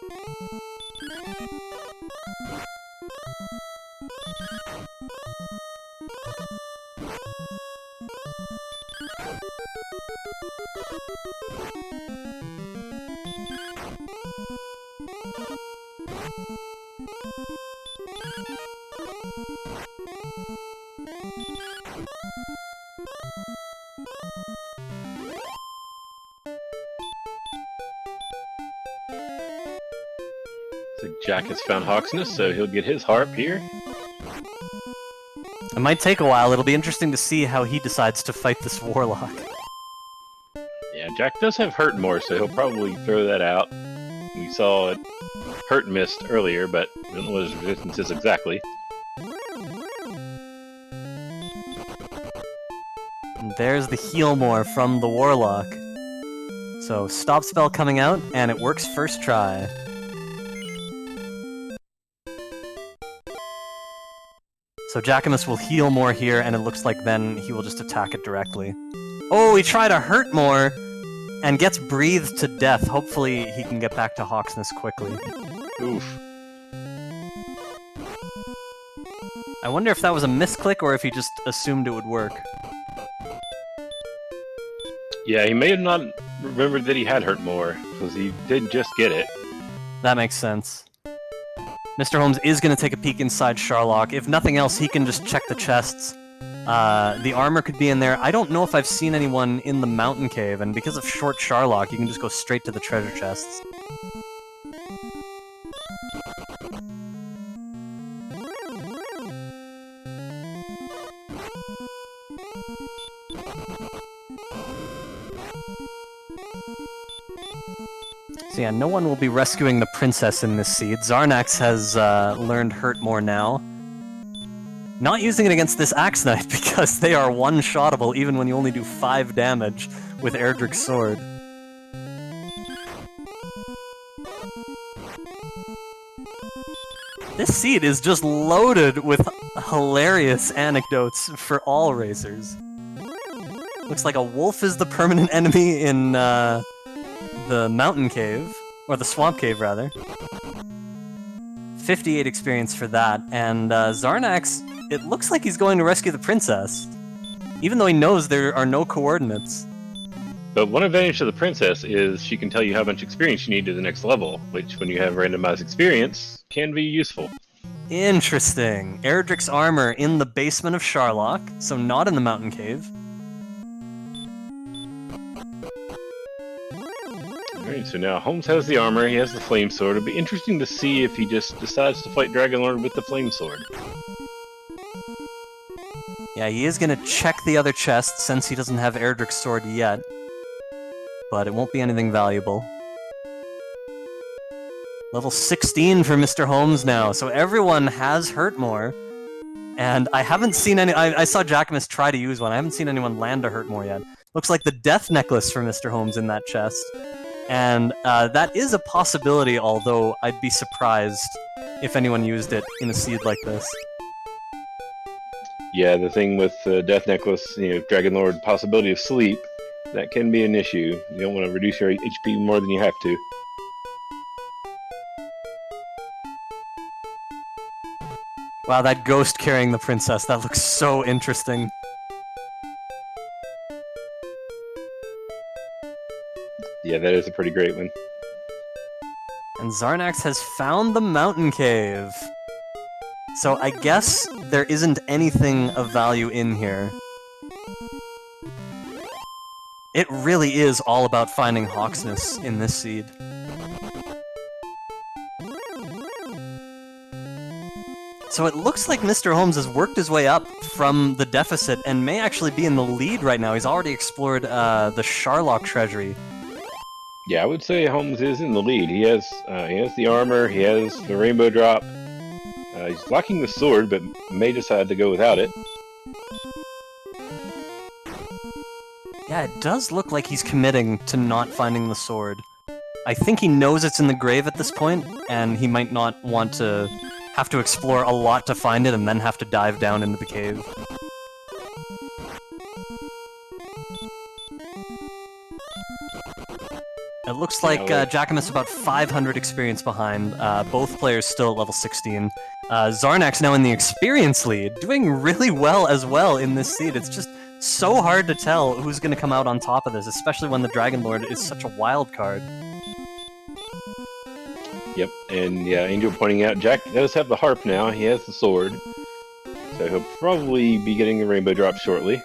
So Jack has found Hawksness, so he'll get his harp here. It might take a while. It'll be interesting to see how he decides to fight this Warlock. Yeah, Jack does have Hurt More, so he'll probably throw that out. We saw it Hurt missed earlier, but I don't know what his resistance is exactly. And there's the Heal More from the Warlock. So, Stop Spell coming out, and it works first try. So Jackamus will heal more here, and it looks like then he will just attack it directly. Oh, he tried to hurt more, and gets breathed to death. Hopefully he can get back to Hawksness quickly. Oof. I wonder if that was a misclick or if he just assumed it would work. Yeah, he may have not remembered that he had hurt more, because he did just get it. That makes sense. Mr. Holmes is going to take a peek inside Sharlock. If nothing else, he can just check the chests. The armor could be in there. I don't know if I've seen anyone in the mountain cave, and because of short Sharlock, you can just go straight to the treasure chests. So yeah, no one will be rescuing the princess in this seed. Zarnax has learned Hurt More now. Not using it against this Axe Knight because they are one-shottable even when you only do 5 damage with Erdrick's sword. This seed is just loaded with hilarious anecdotes for all racers. Looks like a wolf is the permanent enemy in the mountain cave, or the swamp cave rather. 58 experience for that, and Zarnax, it looks like he's going to rescue the princess, even though he knows there are no coordinates. But one advantage of the princess is she can tell you how much experience you need to the next level, which when you have randomized experience, can be useful. Interesting. Erdrick's armor in the basement of Sharlock, so not in the mountain cave. Alright, so now Holmes has the armor, he has the flame sword. It'll be interesting to see if he just decides to fight Dragonlord with the flame sword. Yeah, he is gonna check the other chest since he doesn't have Erdrick's sword yet. But it won't be anything valuable. Level 16 for Mr. Holmes now, so everyone has Hurt More. And I haven't seen any... I saw Jackamus try to use one, I haven't seen anyone land a Hurt More yet. Looks like the Death Necklace for Mr. Holmes in that chest. And that is a possibility, although I'd be surprised if anyone used it in a seed like this. Yeah, the thing with Death Necklace, Dragonlord possibility of sleep, that can be an issue. You don't want to reduce your HP more than you have to. Wow, that ghost carrying the princess, that looks so interesting. Yeah, that is a pretty great one. And Zarnax has found the mountain cave. So I guess there isn't anything of value in here. It really is all about finding Hawksness in this seed. So it looks like Mr. Holmes has worked his way up from the deficit and may actually be in the lead right now. He's already explored the Sharlock treasury. Yeah, I would say Holmes is in the lead. He has the armor, he has the rainbow drop. He's lacking the sword, but may decide to go without it. Yeah, it does look like he's committing to not finding the sword. I think he knows it's in the grave at this point, and he might not want to have to explore a lot to find it and then have to dive down into the cave. It looks like Jackamus about 500 experience behind, both players still at level 16. Zarnax now in the experience lead, doing really well as well in this seed. It's just so hard to tell who's going to come out on top of this, especially when the Dragonlord is such a wild card. Yep, and yeah, Angel pointing out, Jack does have the harp now, he has the sword. So he'll probably be getting the rainbow drop shortly.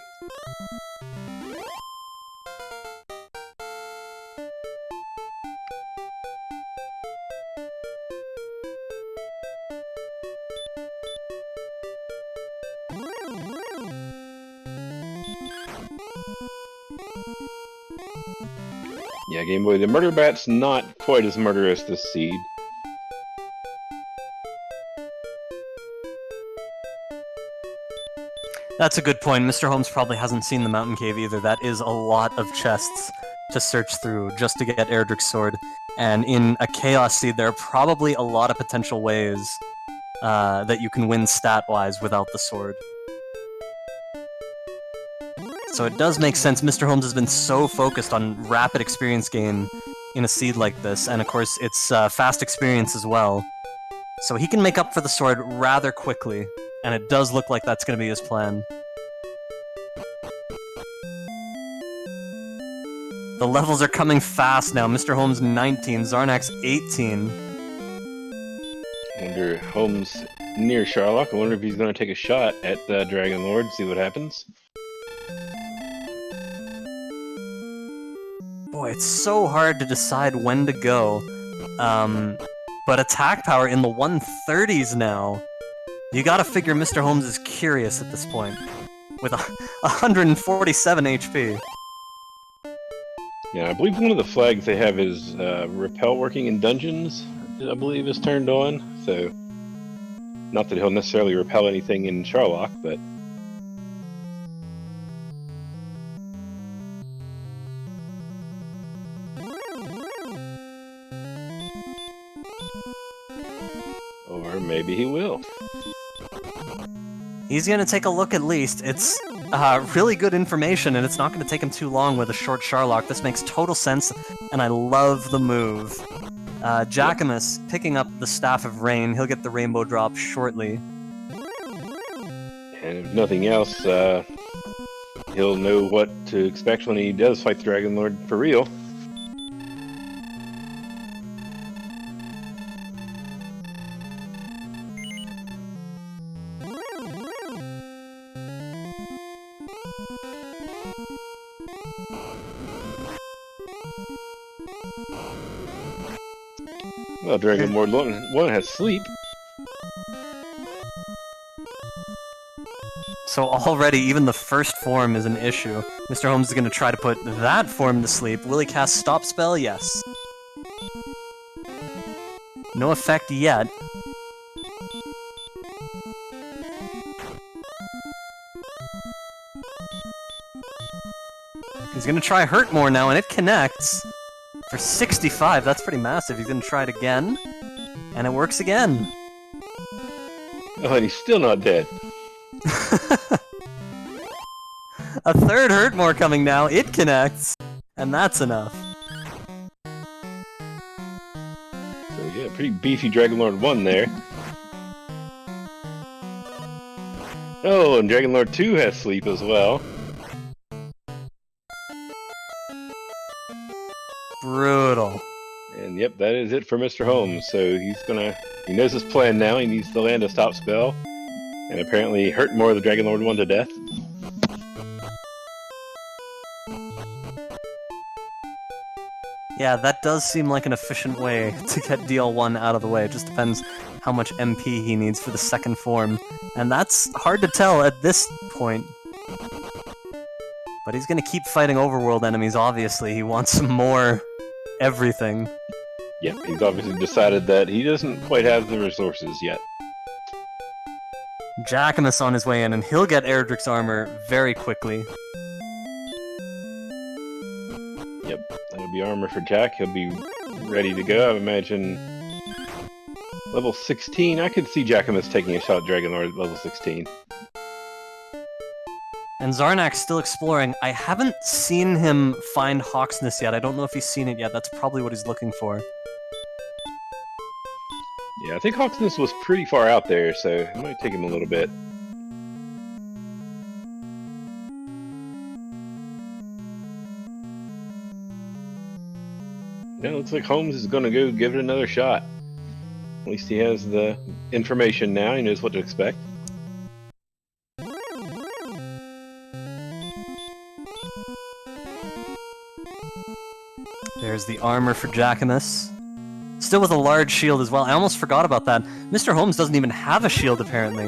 Yeah, Game Boy, the murder bat's not quite as murderous this seed. That's a good point. Mr. Holmes probably hasn't seen the mountain cave either. That is a lot of chests to search through just to get Erdrick's sword. And in a Chaos Seed, there are probably a lot of potential ways that you can win stat-wise without the sword. So it does make sense. Mr. Holmes has been so focused on rapid experience gain in a seed like this, and of course it's fast experience as well. So he can make up for the sword rather quickly And it does look like that's going to be his plan. The levels are coming fast now. Mr. Holmes 19, Zarnax 18. I wonder, Holmes near Sharlock. I wonder if he's going to take a shot at Dragon Lord, see what happens. Boy, it's so hard to decide when to go. But attack power in the 130s now. You gotta figure Mr. Holmes is curious at this point. With 147 HP. Yeah, I believe one of the flags they have is repel working in dungeons, I believe is turned on. So, not that he'll necessarily repel anything in Sharlock, but... Or maybe he will. He's gonna take a look at least. It's really good information, and it's not gonna take him too long with a short Sharlock. This makes total sense, and I love the move. Jackamus picking up the Staff of Rain. He'll get the Rainbow Drop shortly. And if nothing else, he'll know what to expect when he does fight the Dragon Lord for real. Well, Dragon Lord 1 has sleep. So already, even the first form is an issue. Mr. Holmes is going to try to put that form to sleep. Will he cast Stop Spell? Yes. No effect yet. He's going to try Hurt More now, and it connects. For 65, that's pretty massive. He's going to try it again, and it works again. Oh, and he's still not dead. A third Hurt More coming now. It connects, and that's enough. So yeah, pretty beefy Dragon Lord 1 there. Oh, and Dragon Lord 2 has sleep as well. Brutal. And yep, that is it for Mr. Holmes. So he knows his plan now. He needs to land a Stop Spell. And apparently hurt more of the Dragon Lord 1 to death. Yeah, that does seem like an efficient way to get DL1 out of the way. It just depends how much MP he needs for the second form. And that's hard to tell at this point. But he's gonna keep fighting overworld enemies, obviously. He wants some more everything. Yep, he's obviously decided that he doesn't quite have the resources yet. Jackamus on his way in, and he'll get Erdrick's armor very quickly. Yep, that'll be armor for Jack. He'll be ready to go. I would imagine level 16. I could see Jackamus taking a shot at Dragon Lord at level 16. And Zarnax's still exploring. I haven't seen him find Hawksness yet. I don't know if he's seen it yet. That's probably what he's looking for. Yeah, I think Hawksness was pretty far out there, so it might take him a little bit. Yeah, looks like Holmes is going to go give it another shot. At least he has the information now. He knows what to expect. There's the armor for Jackamus. Still with a large shield as well. I almost forgot about that. Mr. Holmes doesn't even have a shield, apparently.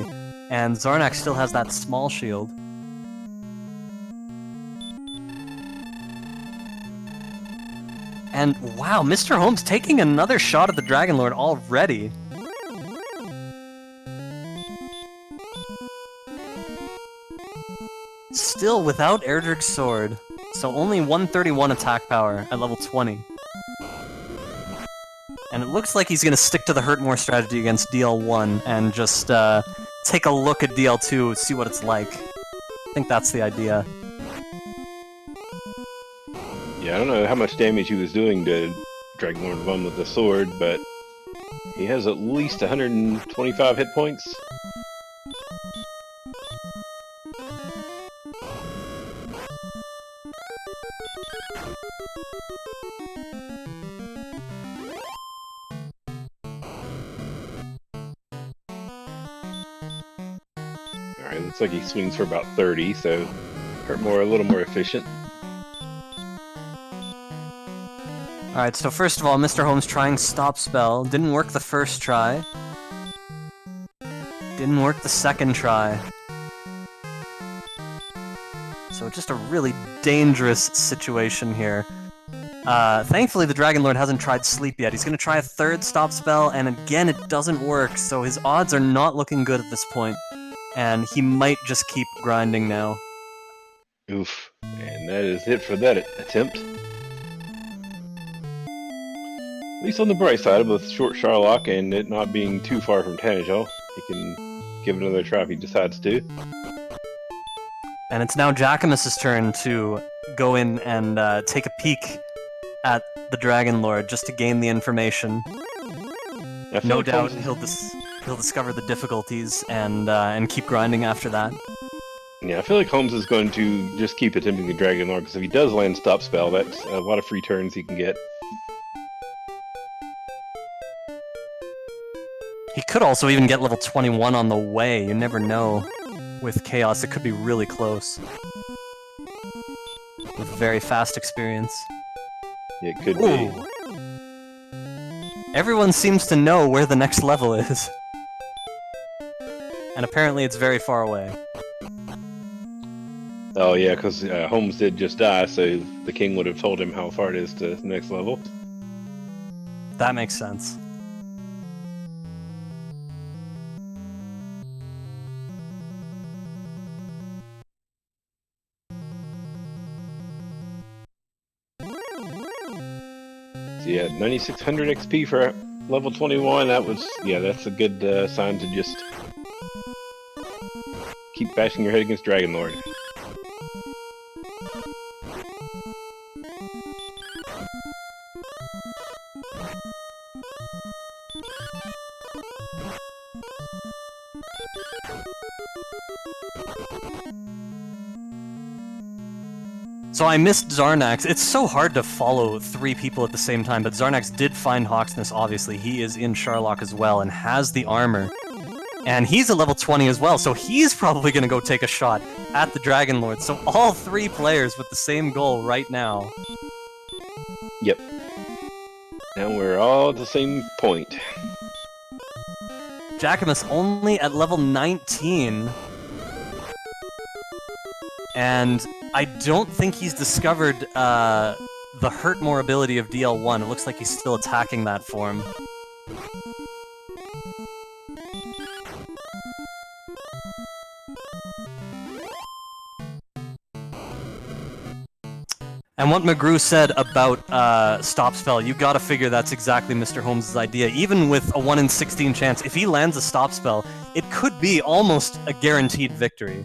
And Zarnax still has that small shield. And wow, Mr. Holmes taking another shot at the Dragon Lord already. Still without Erdrick's sword. So only 131 attack power at level 20. And it looks like he's going to stick to the Hurt More strategy against DL1 and just take a look at DL2, see what it's like. I think that's the idea. Yeah, I don't know how much damage he was doing to Dragon Lord 1 with the sword, but he has at least 125 hit points. Alright, looks like he swings for about 30, so Hurtmore a little more efficient. Alright, so first of all, Mr. Holmes trying Stop Spell. Didn't work the first try. Didn't work the second try. So just a really dangerous situation here. Thankfully, the Dragon Lord hasn't tried Sleep yet. He's going to try a third Stop Spell, and again, it doesn't work, so his odds are not looking good at this point. And he might just keep grinding now. Oof. And that is it for that attempt. At least on the bright side, with short Sharlock and it not being too far from Tanager, he can give it another try if he decides to. And it's now Jacquemus' turn to go in and take a peek at the Dragon Lord just to gain the information. No doubt he'll discover the difficulties and keep grinding after that. Yeah, I feel like Holmes is going to just keep attempting the Dragon Lord, because if he does land Stop Spell, that's a lot of free turns he can get. He could also even get level 21 on the way, you never know. With Chaos, it could be really close. With very fast experience. It could be. Everyone seems to know where the next level is. And apparently it's very far away. Oh yeah, because Holmes did just die, so the king would have told him how far it is to the next level. That makes sense. So yeah, 9600 XP for level 21, that's a good sign to just keep bashing your head against Dragon Lord. So I missed Zarnax. It's so hard to follow 3 people at the same time, but Zarnax did find Hawksness, obviously. He is in Sharlock as well and has the armor. And he's a level 20 as well, so he's probably going to go take a shot at the Dragon Lord. So all 3 players with the same goal right now. Yep. And we're all at the same point. Jacquemus only at level 19. And I don't think he's discovered the Hurtmore ability of DL1. It looks like he's still attacking that form. And what McGrew said about Stop Spell, you gotta figure that's exactly Mr. Holmes' idea. Even with a 1 in 16 chance, if he lands a Stop Spell, it could be almost a guaranteed victory.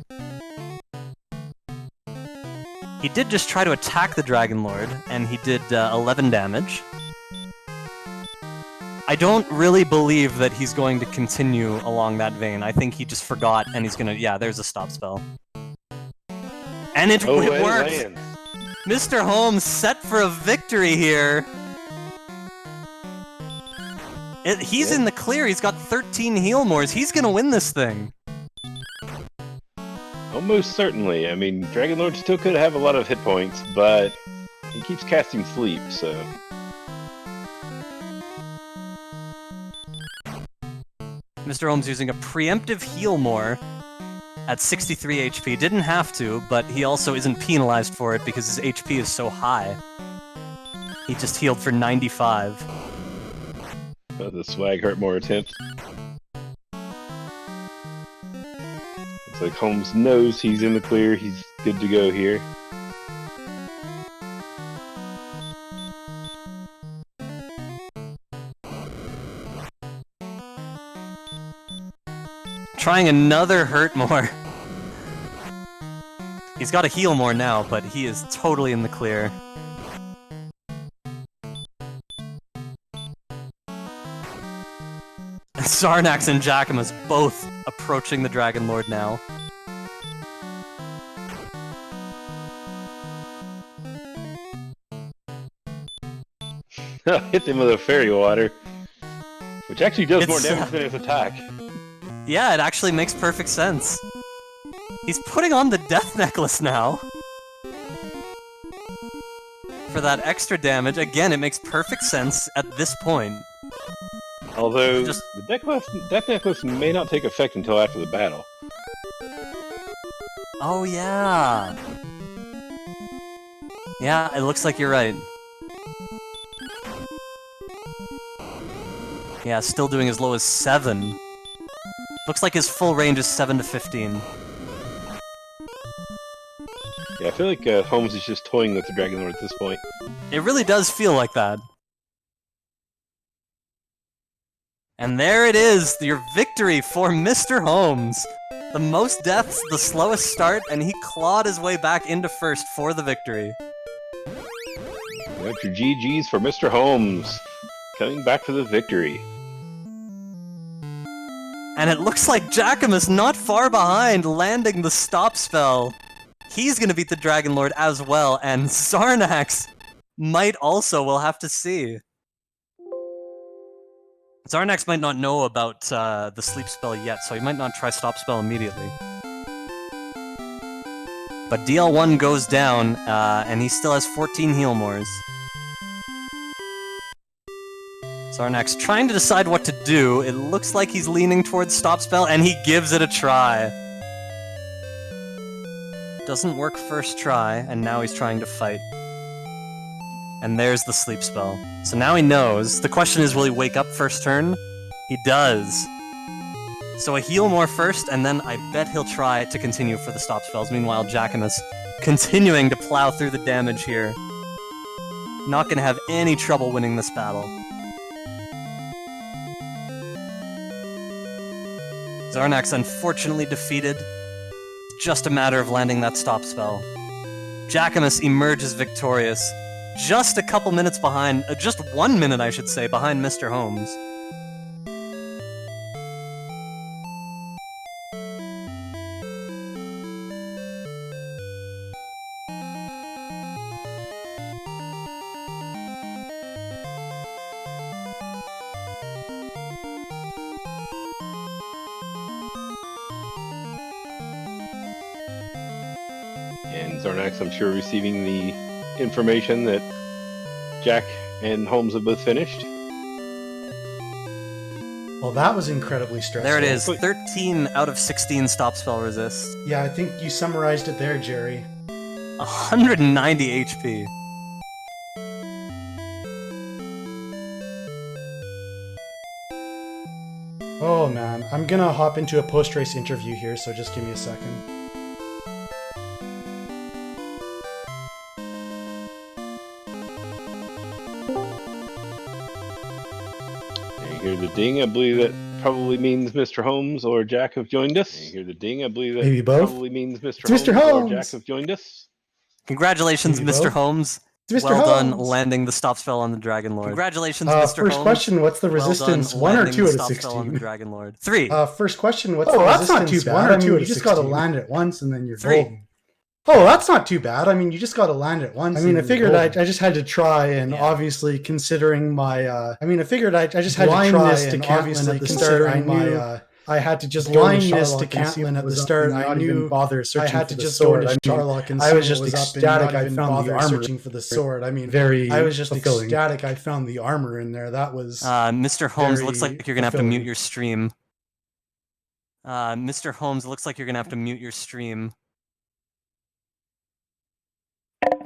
He did just try to attack the Dragon Lord, and he did 11 damage. I don't really believe that he's going to continue along that vein. I think he just forgot, and he's gonna... Yeah, there's a Stop Spell. And it worked! Lands. Mr. Holmes set for a victory here! He's in the clear, he's got 13 heal mores, he's gonna win this thing! Almost certainly. I mean, Dragon Lord still could have a lot of hit points, but he keeps casting Sleep, so... Mr. Holmes using a preemptive heal more at 63 HP. Didn't have to, but he also isn't penalized for it because his HP is so high. He just healed for 95. The swag Hurtmore attempt. It's like Holmes knows he's in the clear, he's good to go here. Trying another Hurtmore. He's got a heal more now, but he is totally in the clear. Sarnax and Jacquemus both approaching the Dragon Lord now. Hit him with a fairy water, which actually does more It's, damage than his attack. Yeah, it actually makes perfect sense. He's putting on the death necklace now. For that extra damage. Again, it makes perfect sense at this point. Although, the death necklace may not take effect until after the battle. Oh, yeah. Yeah, it looks like you're right. Yeah, still doing as low as 7. Looks like his full range is 7 to 15. Yeah, I feel like Holmes is just toying with the Dragon Lord at this point. It really does feel like that. And there it is, your victory for Mr. Holmes. The most deaths, the slowest start, and he clawed his way back into first for the victory. That's your GG's for Mr. Holmes, coming back for the victory. And it looks like Jackamus not far behind, landing the stop spell. He's gonna beat the Dragon Lord as well, and Zarnax might also, we'll have to see. Zarnax might not know about the sleep spell yet, so he might not try stop spell immediately. But DL1 goes down, and he still has 14 heal mores. Zarnax trying to decide what to do. It looks like he's leaning towards stop spell, and he gives it a try. Doesn't work first try, and now he's trying to fight. And there's the sleep spell. So now he knows. The question is, will he wake up first turn? He does. So a heal more first, and then I bet he'll try to continue for the stop spells. Meanwhile, Jackamus continuing to plow through the damage here. Not gonna have any trouble winning this battle. Zarnax unfortunately defeated. Just a matter of landing that stop spell. Jackamus emerges victorious. Just a couple minutes behind, just 1 minute I should say, behind Mr. Holmes. And Zarnax, I'm sure, receiving the information that Jack and Holmes have both finished. Well, that was incredibly stressful. There it is, 13 out of 16 stop spell resist. Yeah, I think you summarized it there, Jerry. 190 HP. Oh man, I'm gonna hop into a post-race interview here, so just give me a second. You hear the ding, I believe that probably means Mr. Holmes or Jack have joined us. You hear the ding, I believe that Maybe both. probably means Mr. It's Mr. Holmes or Holmes. Jack have joined us. Congratulations, Maybe Mr. both. Holmes. It's Mr. Well done Holmes. landing the stop spell on the Dragon Lord. Congratulations, Mr. First Holmes. question, what's the resistance? Well 1 or landing 2 the out of stop spell on the 16? Dragon Lord. 3. First question, what's the that's not resistance? too bad. 1 or I mean, 2 out you of just gotta 16? land it once and then you're 3. golden. Oh, that's not too bad. I mean, you just gotta land it once. I mean, I and figured you're I golden. just had to try, and Yeah. obviously considering my, I mean, I figured I just had to Blindness try, to and Catelyn obviously at the considering start, I knew my, I had to just blindness go to to Sherlock and see Catelyn what at the was up start, and I not knew even bother I searching had for to the just go sword. to I mean, Sherlock and see I was what just was up and ecstatic not I even found the bother armor searching for the sword. I mean, very I was just fulfilling. ecstatic I found the armor in there. That was Mr. Holmes, very looks like you're gonna have to mute fulfilling. your stream. Mr. Holmes, looks like you're gonna have to mute your stream.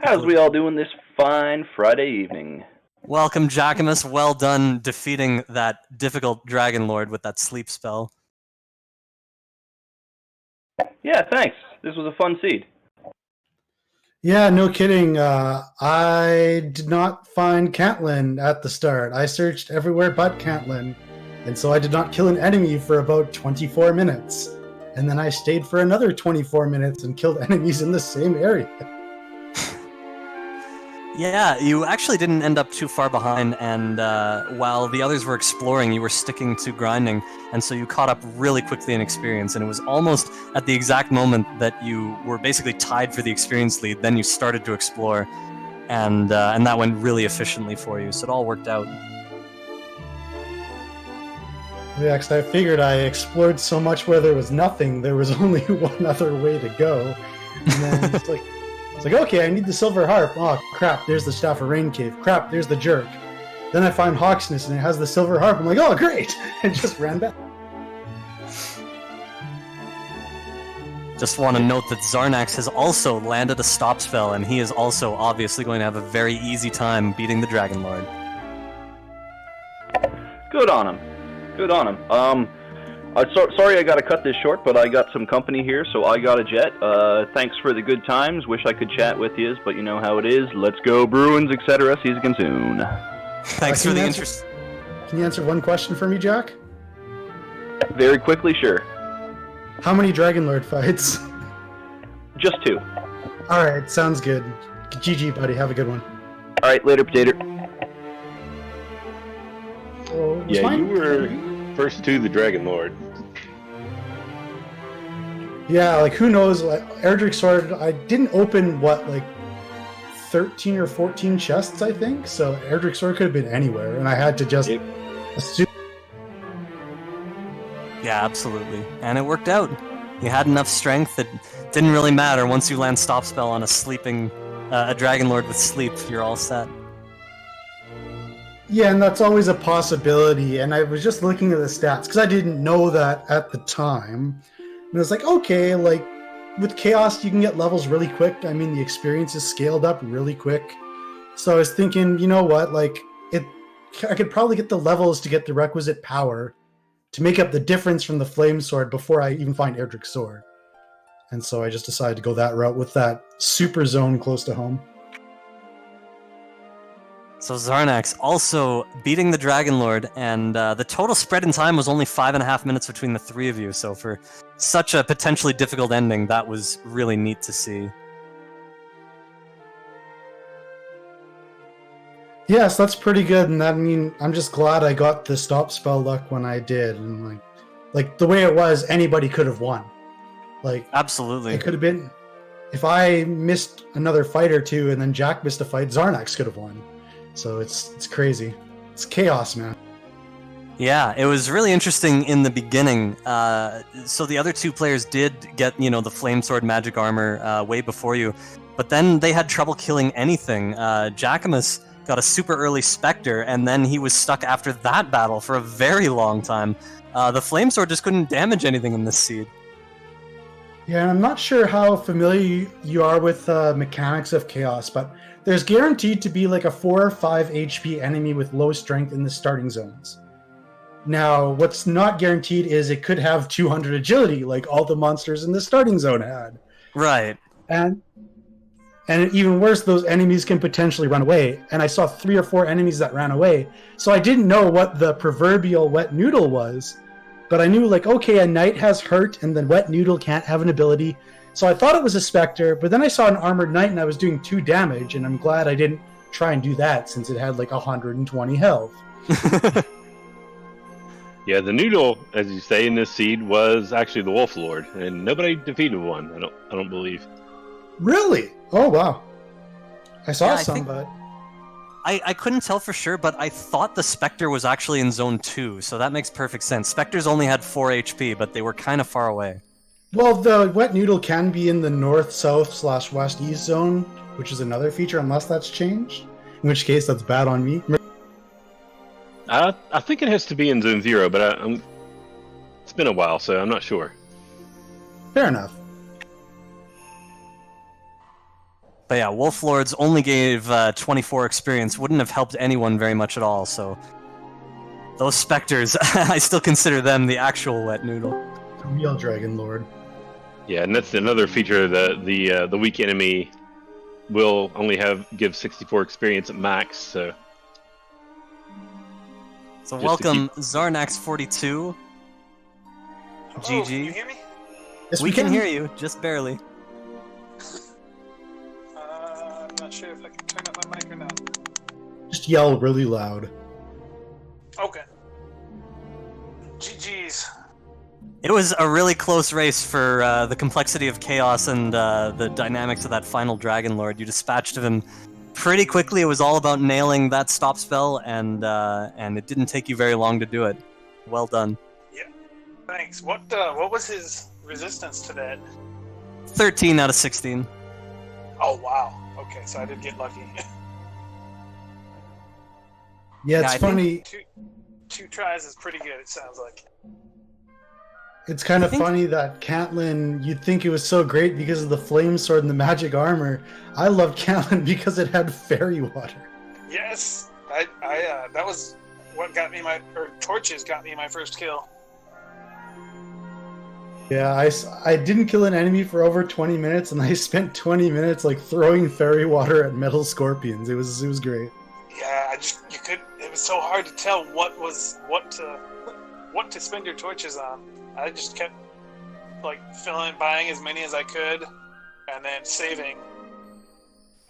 How's we all doing this fine Friday evening? Welcome, Jackamus. Well done defeating that difficult Dragon Lord with that sleep spell. Yeah, thanks. This was a fun seed. Yeah, no kidding. I did not find Catelyn at the start. I searched everywhere but Catelyn, and so I did not kill an enemy for about 24 minutes. And then I stayed for another 24 minutes and killed enemies in the same area. Yeah, you actually didn't end up too far behind, and while the others were exploring, you were sticking to grinding, and so you caught up really quickly in experience, and it was almost at the exact moment that you were basically tied for the experience lead, then you started to explore, and that went really efficiently for you, so it all worked out. Yeah, 'cause I figured I explored so much where there was nothing, there was only one other way to go. And then it's like, okay, I need the silver harp. Oh, crap, there's the Staff of Rain Cave. Crap, there's the jerk. Then I find Hawksness and it has the silver harp. I'm like, oh, great! And just ran back. Just want to note that Zarnax has also landed a stop spell, and he is also obviously going to have a very easy time beating the Dragon Lord. Good on him. Good on him. Sorry I gotta cut this short, but I got some company here, so I got a jet. Thanks for the good times. Wish I could chat with you, but you know how it is. Let's go Bruins, etc. See you again soon. Thanks for the interest. Can you answer one question for me, Jack? Very quickly, sure. How many Dragon Lord fights? Just 2. Alright, sounds good. GG, buddy. Have a good one. Alright, later, Potato. Oh, it's Yeah, fine. you were first to the Dragon Lord. Yeah, like who knows? Like Erdrick Sword, I didn't open what, like 13 or 14 chests, I think. So Erdrick Sword could have been anywhere, and I had to just assume. Yeah, absolutely. And it worked out. You had enough strength that didn't really matter. Once you land stop spell on a sleeping, a Dragon Lord with sleep, you're all set. Yeah, and that's always a possibility. And I was just looking at the stats because I didn't know that at the time. And I was like, okay, like with Chaos, you can get levels really quick. I mean, the experience is scaled up really quick. So I was thinking, you know what, like I could probably get the levels to get the requisite power to make up the difference from the Flame Sword before I even find Erdrick's Sword. And so I just decided to go that route with that super zone close to home. So Zarnax also beating the Dragon Lord, and the total spread in time was only 5.5 minutes between the three of you, so for such a potentially difficult ending, that was really neat to see. Yes, that's pretty good, and I mean, I'm just glad I got the stop spell luck when I did, and like the way it was, anybody could have won. Like, Absolutely. it could have been, if I missed another fight or two, and then Jack missed a fight, Zarnax could have won. So it's crazy. It's chaos, man. Yeah, it was really interesting in the beginning. So the other two players did get, the Flame Sword magic armor way before you, but then they had trouble killing anything. Jackamus got a super early Spectre, and then he was stuck after that battle for a very long time. The Flame Sword just couldn't damage anything in this seed. Yeah, and I'm not sure how familiar you are with mechanics of Chaos, but there's guaranteed to be like a 4 or 5 HP enemy with low strength in the starting zones. Now, what's not guaranteed is it could have 200 agility, like all the monsters in the starting zone had. Right. And even worse, those enemies can potentially run away. And I saw 3 or 4 enemies that ran away. So I didn't know what the proverbial wet noodle was. But I knew, like, okay, a knight has hurt, and then wet noodle can't have an ability. So I thought it was a Spectre, but then I saw an armored knight, and I was doing 2 damage, and I'm glad I didn't try and do that, since it had, like, 120 health. Yeah, the noodle, as you say in this seed, was actually the Wolf Lord, and nobody defeated one. I don't believe. Really? Oh, wow. I saw Yeah, some, but... I couldn't tell for sure, but I thought the Spectre was actually in Zone 2, so that makes perfect sense. Spectres only had 4 HP, but they were kind of far away. Well, the wet noodle can be in the north, south, / west, east zone, which is another feature, unless that's changed. In which case, that's bad on me. I think it has to be in Zone 0, but it's been a while, so I'm not sure. Fair enough. But yeah, Wolf Lords only gave 24 experience, wouldn't have helped anyone very much at all, so... Those Spectres, I still consider them the actual wet noodle. The real Dragon Lord. Yeah, and that's another feature that the weak enemy will only give 64 experience at max, so... So Just welcome, Zarnax42. Hello, GG. Can you hear me? Yes, We can hear you, just barely. I'm not sure if I can turn up my mic or not. Just yell really loud. Okay. GG's. It was a really close race for the complexity of Chaos and the dynamics of that final Dragon Lord. You dispatched of him pretty quickly. It was all about nailing that stop spell, and it didn't take you very long to do it. Well done. Thanks. What was his resistance to that? 13 out of 16. Oh wow. Okay, so I did get lucky. Yeah, it's I funny. Two tries is pretty good. It sounds like. It's kind of think- funny that Caitlyn, you'd think it was so great because of the flame sword and the magic armor. I loved Caitlyn because it had fairy water. Yes, I that was what got me torches got me my first kill. Yeah, I didn't kill an enemy for over 20 minutes, and I spent 20 minutes like throwing fairy water at metal scorpions. It was great. Yeah, it was so hard to tell what to spend your torches on. I just kept like buying as many as I could, and then saving,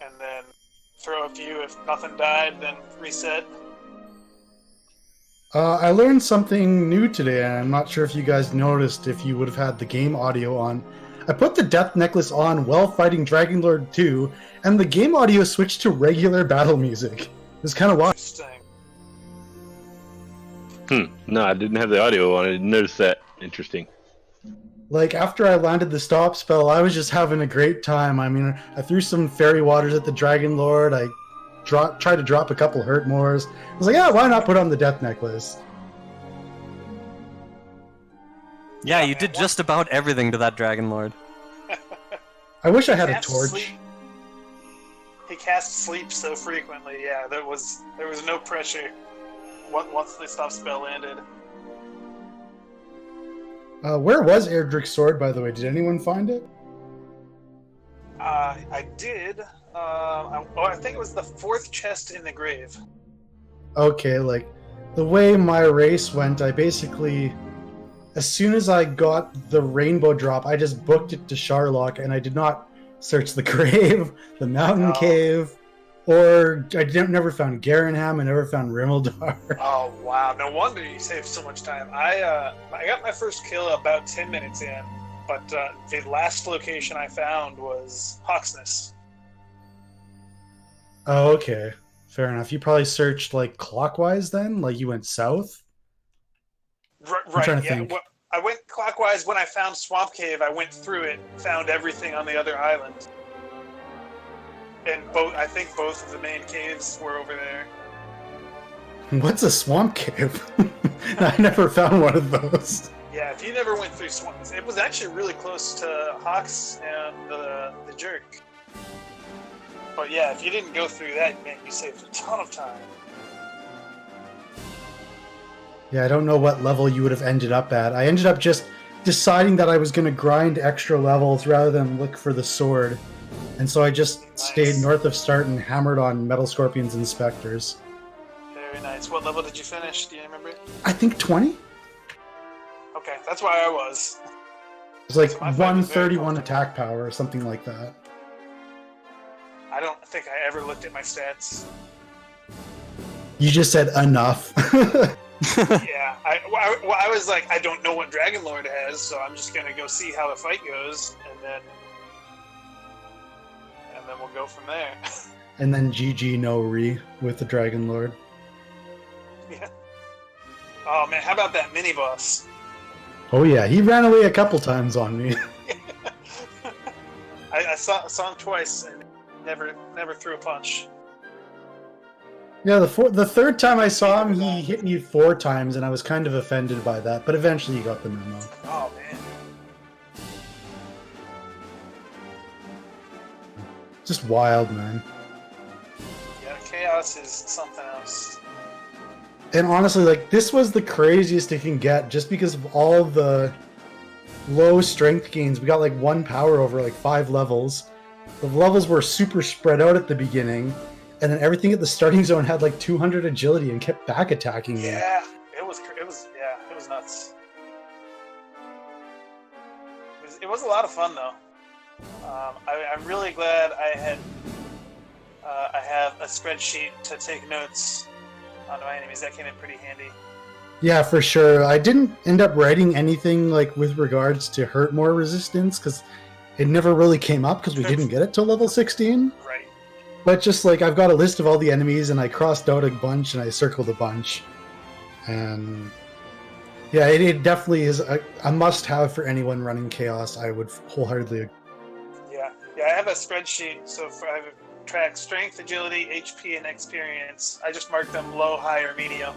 and then throw a few. If nothing died, then reset. I learned something new today, and I'm not sure if you guys noticed if you would have had the game audio on. I put the Death Necklace on while fighting Dragon Lord 2, and the game audio switched to regular battle music. It was kind of wild. Interesting. No, I didn't have the audio on. I didn't notice that. Interesting. Like, after I landed the stop spell, I was just having a great time. I mean, I threw some fairy waters at the Dragon Lord. I tried to drop a couple hurt mores. I was like, yeah, why not put on the Death Necklace? Yeah, you man, did just about everything to that Dragon Lord. I wish I had a Cast torch. sleep. He cast sleep so frequently. Yeah, there was no pressure once the stop spell landed. Where was Erdrick's sword, by the way? Did anyone find it? I did. I think it was the fourth chest in the grave. Okay, like, the way my race went, I basically, as soon as I got the rainbow drop, I just booked it to Sharlock, and I did not search the grave, the mountain No. cave, or never found Garenham, I never found Rimmeldar. Oh wow! No wonder you saved so much time. I got my first kill about 10 minutes in, but the last location I found was Hawksness. Oh, okay. Fair enough. You probably searched, like, clockwise then? Like, you went south? Right. trying to Yeah. think. Well, I went clockwise when I found Swamp Cave. I went through it, found everything on the other island, and I think both of the main caves were over there. What's a swamp cave? I never found one of those. Yeah, if you never went through Swamp, it was actually really close to Hawks and the Jerk. But yeah, if you didn't go through that, man, you saved a ton of time. Yeah, I don't know what level you would have ended up at. I ended up just deciding that I was going to grind extra levels rather than look for the sword. And so I just stayed north of Start and hammered on Metal Scorpions and Spectres. Very nice. What level did you finish? Do you remember? I think 20? Okay, that's where I was. It was like So my fight was very 131 comfortable. attack power or something like that. I don't think I ever looked at my stats. You just said enough. Yeah, I was like, I don't know what Dragon Lord has, so I'm just gonna go see how the fight goes, and then we'll go from there. And then GG no re with the Dragon Lord. Yeah. Oh man, how about that mini boss? Oh yeah, he ran away a couple times on me. I saw him twice and never threw a punch. Yeah, the third time I saw him, he hit me 4 times, and I was kind of offended by that, but eventually he got the memo. Oh man. Just wild, man. Yeah, chaos is something else. And honestly, like, this was the craziest it can get, just because of all the low strength gains. We got like 1 power over like 5 levels. The levels were super spread out at the beginning, and then everything at the starting zone had like 200 agility and kept back attacking me. Yeah, it was nuts. It was a lot of fun though. I'm really glad I have a spreadsheet to take notes on my enemies. That came in pretty handy. Yeah, for sure. I didn't end up writing anything like with regards to hurt more resistance because it never really came up because we didn't get it till level 16. Right. But just like I've got a list of all the enemies and I crossed out a bunch and I circled a bunch. And Yeah, it definitely is a must-have for anyone running Chaos. I would wholeheartedly agree. Yeah. I have a spreadsheet, so I track strength, agility, HP, and experience. I just mark them low, high, or medium.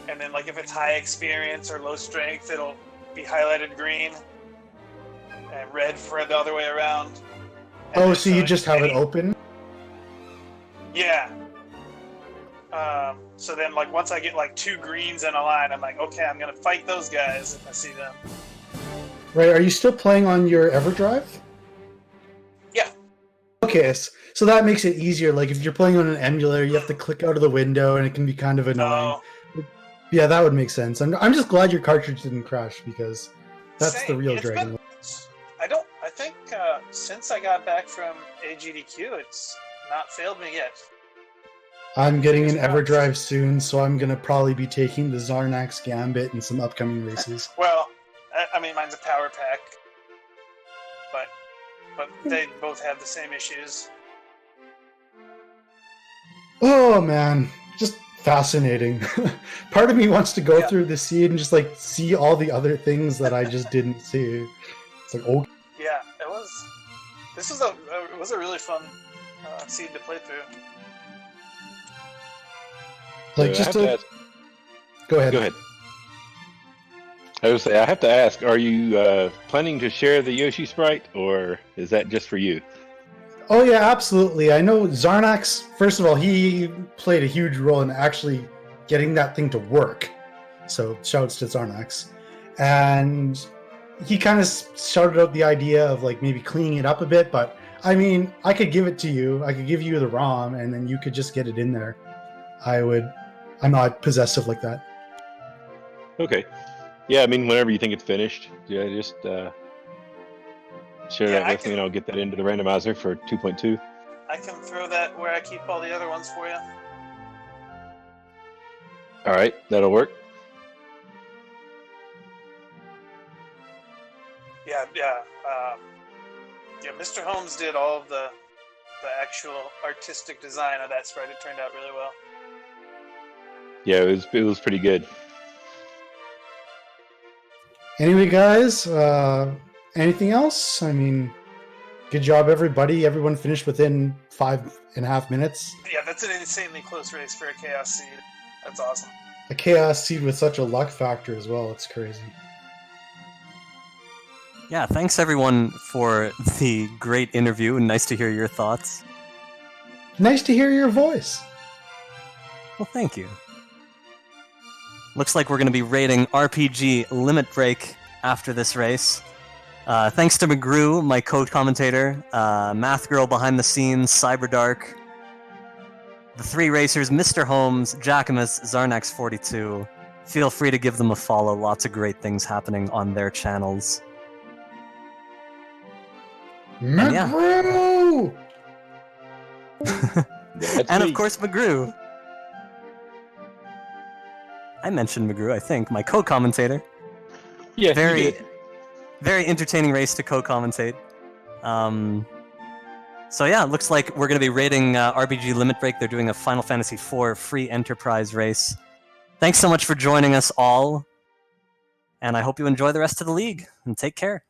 And then, like, if it's high experience or low strength, it'll be highlighted green, and red for the other way around. And Oh, then, so you just have it open? Yeah. So then, like, once I get like 2 greens in a line, I'm like, okay, I'm gonna fight those guys if I see them. Right, are you still playing on your EverDrive? Yeah. Okay, so that makes it easier. Like, if you're playing on an emulator, you have to click out of the window, and it can be kind of annoying. No. Yeah, that would make sense. I'm just glad your cartridge didn't crash, because that's the Same. real It's Dragon. been- I think since I got back from AGDQ, it's not failed me yet. I'm getting an Fingers crossed. EverDrive soon, so I'm gonna probably be taking the Zarnax Gambit in some upcoming races. Well, I mean, mine's a power pack, but they both have the same issues. Oh man, just fascinating. Part of me wants to go Yeah. through the seed and just like see all the other things that I just didn't see. It's like, oh, Yeah, it was. It was a really fun seed to play through. like So just I have to to ask, go ahead. go ahead. I would say I have to ask: are you planning to share the Yoshi sprite, or is that just for you? Oh yeah, absolutely. I know Zarnax. First of all, he played a huge role in actually getting that thing to work. So shouts to Zarnax, and he kind of shouted out the idea of like maybe cleaning it up a bit. But I mean, I could give it to you. I could give you the ROM, and then you could just get it in there. I'm not possessive like that. Okay. Yeah, I mean, whenever you think it's finished, yeah, just share Yeah, that I with me, can- and I'll get that into the randomizer for 2.2. I can throw that where I keep all the other ones for you. All right, that'll work. Yeah. Mr. Holmes did all of the actual artistic design of that sprite. It turned out really well. Yeah, it was pretty good. Anyway, guys, anything else? I mean, good job, everybody. Everyone finished within 5.5 minutes. Yeah, that's an insanely close race for a Chaos Seed. That's awesome. A Chaos Seed with such a luck factor as well. It's crazy. Yeah, thanks everyone for the great interview, and nice to hear your thoughts. Nice to hear your voice. Well, thank you. Looks like we're going to be rating RPG Limit Break after this race. Thanks to McGrew, my co-commentator, Math Girl behind the scenes, Cyberdark, the 3 racers, Mr. Holmes, Jackamus, Zarnax42. Feel free to give them a follow. Lots of great things happening on their channels. yeah. McGrew! That's And me. of course, McGrew. I mentioned McGrew, I think, my co-commentator. Yeah, you Very, did. very entertaining race to co-commentate. So yeah, it looks like we're going to be rating RPG Limit Break. They're doing a Final Fantasy IV free enterprise race. Thanks so much for joining us all, and I hope you enjoy the rest of the league, and take care.